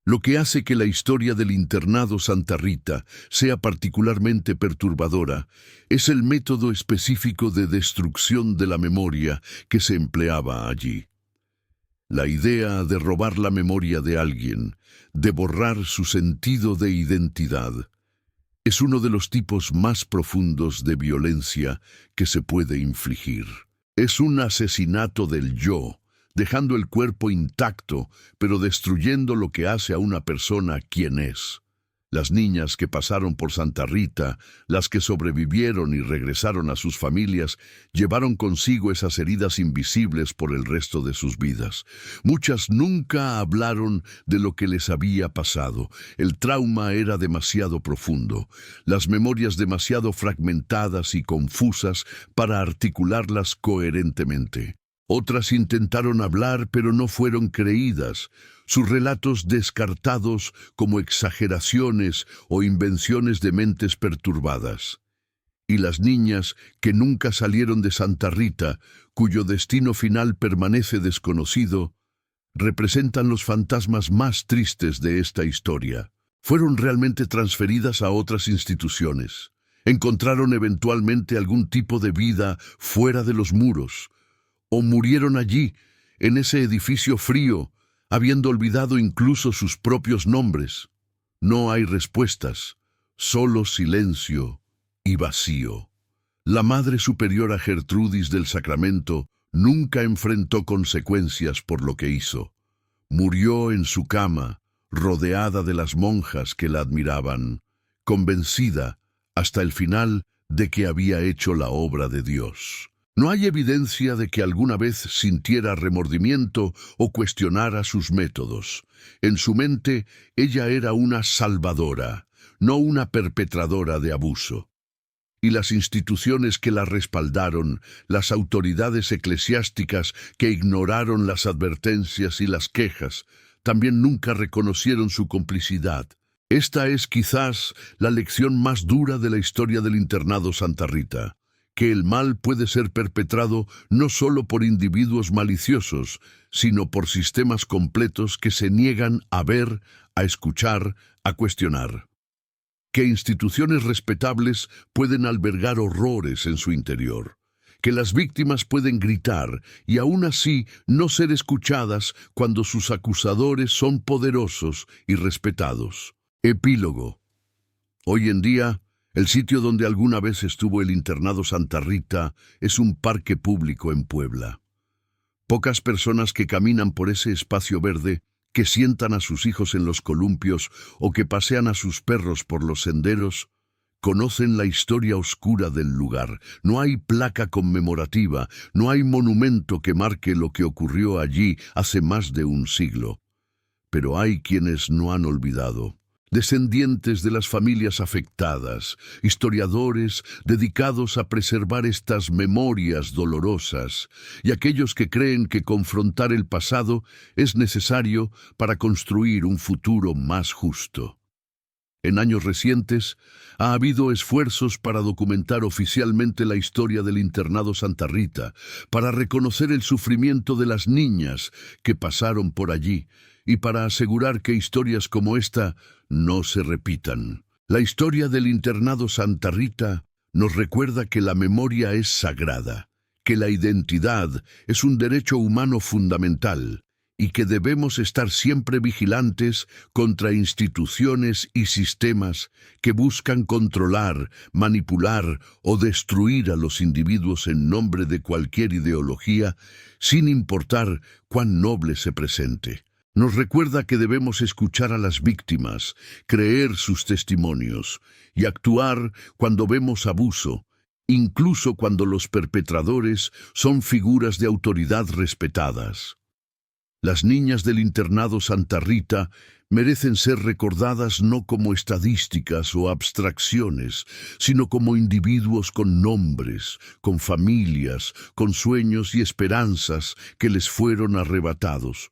Lo que hace que la historia del internado Santa Rita sea particularmente perturbadora es el método específico de destrucción de la memoria que se empleaba allí. La idea de robar la memoria de alguien, de borrar su sentido de identidad, es uno de los tipos más profundos de violencia que se puede infligir. Es un asesinato del yo, dejando el cuerpo intacto, pero destruyendo lo que hace a una persona quien es. Las niñas que pasaron por Santa Rita, las que sobrevivieron y regresaron a sus familias, llevaron consigo esas heridas invisibles por el resto de sus vidas. Muchas nunca hablaron de lo que les había pasado. El trauma era demasiado profundo, las memorias demasiado fragmentadas y confusas para articularlas coherentemente. Otras intentaron hablar, pero no fueron creídas. Sus relatos descartados como exageraciones o invenciones de mentes perturbadas. Y las niñas que nunca salieron de Santa Rita, cuyo destino final permanece desconocido, representan los fantasmas más tristes de esta historia. Fueron realmente transferidas a otras instituciones. Encontraron eventualmente algún tipo de vida fuera de los muros, o murieron allí, en ese edificio frío, habiendo olvidado incluso sus propios nombres. No hay respuestas, solo silencio y vacío. La Madre Superiora Gertrudis del Sacramento nunca enfrentó consecuencias por lo que hizo. Murió en su cama, rodeada de las monjas que la admiraban, convencida hasta el final de que había hecho la obra de Dios. No hay evidencia de que alguna vez sintiera remordimiento o cuestionara sus métodos. En su mente, ella era una salvadora, no una perpetradora de abuso. Y las instituciones que la respaldaron, las autoridades eclesiásticas que ignoraron las advertencias y las quejas, también nunca reconocieron su complicidad. Esta es quizás la lección más dura de la historia del internado Santa Rita, que el mal puede ser perpetrado no solo por individuos maliciosos, sino por sistemas completos que se niegan a ver, a escuchar, a cuestionar. Que instituciones respetables pueden albergar horrores en su interior, que las víctimas pueden gritar y aún así no ser escuchadas cuando sus acusadores son poderosos y respetados. Epílogo. Hoy en día, el sitio donde alguna vez estuvo el internado Santa Rita es un parque público en Puebla. Pocas personas que caminan por ese espacio verde, que sientan a sus hijos en los columpios o que pasean a sus perros por los senderos, conocen la historia oscura del lugar. No hay placa conmemorativa, no hay monumento que marque lo que ocurrió allí hace más de un siglo. Pero hay quienes no han olvidado. Descendientes de las familias afectadas, historiadores dedicados a preservar estas memorias dolorosas, y aquellos que creen que confrontar el pasado es necesario para construir un futuro más justo. En años recientes, ha habido esfuerzos para documentar oficialmente la historia del internado Santa Rita, para reconocer el sufrimiento de las niñas que pasaron por allí, y para asegurar que historias como esta no se repitan. La historia del internado Santa Rita nos recuerda que la memoria es sagrada, que la identidad es un derecho humano fundamental y que debemos estar siempre vigilantes contra instituciones y sistemas que buscan controlar, manipular o destruir a los individuos en nombre de cualquier ideología, sin importar cuán noble se presente. Nos recuerda que debemos escuchar a las víctimas, creer sus testimonios y actuar cuando vemos abuso, incluso cuando los perpetradores son figuras de autoridad respetadas. Las niñas del internado Santa Rita merecen ser recordadas no como estadísticas o abstracciones, sino como individuos con nombres, con familias, con sueños y esperanzas que les fueron arrebatados.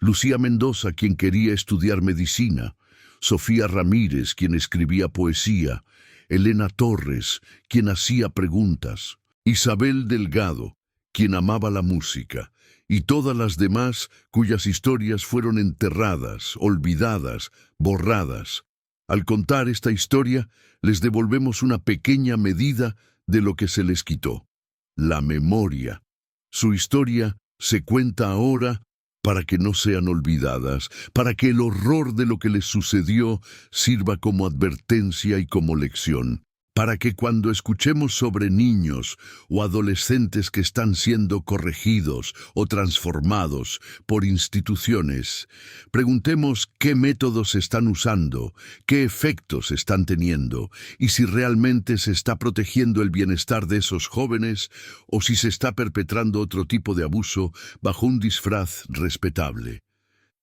Lucía Mendoza, quien quería estudiar medicina; Sofía Ramírez, quien escribía poesía; Elena Torres, quien hacía preguntas; Isabel Delgado, quien amaba la música; y todas las demás cuyas historias fueron enterradas, olvidadas, borradas. Al contar esta historia, les devolvemos una pequeña medida de lo que se les quitó: la memoria. Su historia se cuenta ahora para que no sean olvidadas, para que el horror de lo que les sucedió sirva como advertencia y como lección. para que cuando escuchemos sobre niños o adolescentes que están siendo corregidos o transformados por instituciones, preguntemos qué métodos están usando, qué efectos están teniendo y si realmente se está protegiendo el bienestar de esos jóvenes o si se está perpetrando otro tipo de abuso bajo un disfraz respetable.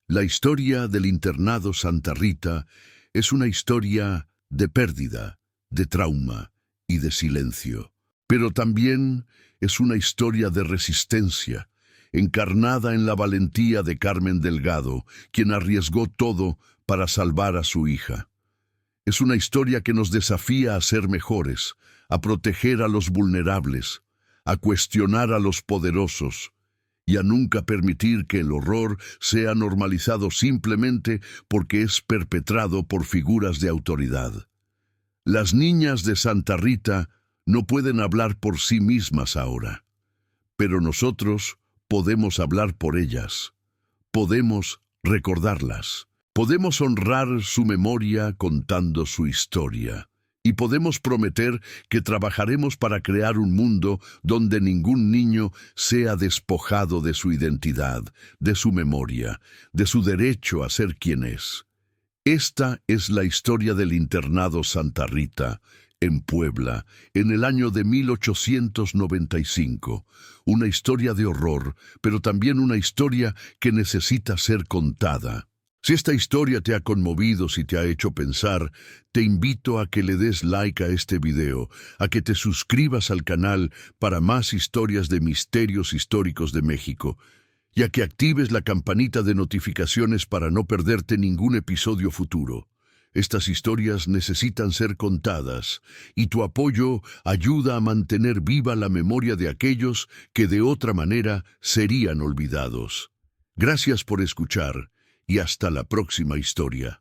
La historia del internado Santa Rita es una historia de pérdida, de trauma y de silencio. Pero también es una historia de resistencia, encarnada en la valentía de Carmen Delgado, quien arriesgó todo para salvar a su hija. Es una historia que nos desafía a ser mejores, a proteger a los vulnerables, a cuestionar a los poderosos y a nunca permitir que el horror sea normalizado simplemente porque es perpetrado por figuras de autoridad. Las niñas de Santa Rita no pueden hablar por sí mismas ahora, pero nosotros podemos hablar por ellas. Podemos recordarlas. Podemos honrar su memoria contando su historia. Y podemos prometer que trabajaremos para crear un mundo donde ningún niño sea despojado de su identidad, de su memoria, de su derecho a ser quien es. Esta es la historia del internado Santa Rita, en Puebla, en el año de 1895. Una historia de horror, pero también una historia que necesita ser contada. Si esta historia te ha conmovido, si te ha hecho pensar, te invito a que le des like a este video, a que te suscribas al canal para más historias de misterios históricos de México, y a que actives la campanita de notificaciones para no perderte ningún episodio futuro. Estas historias necesitan ser contadas, y tu apoyo ayuda a mantener viva la memoria de aquellos que de otra manera serían olvidados. Gracias por escuchar, y hasta la próxima historia.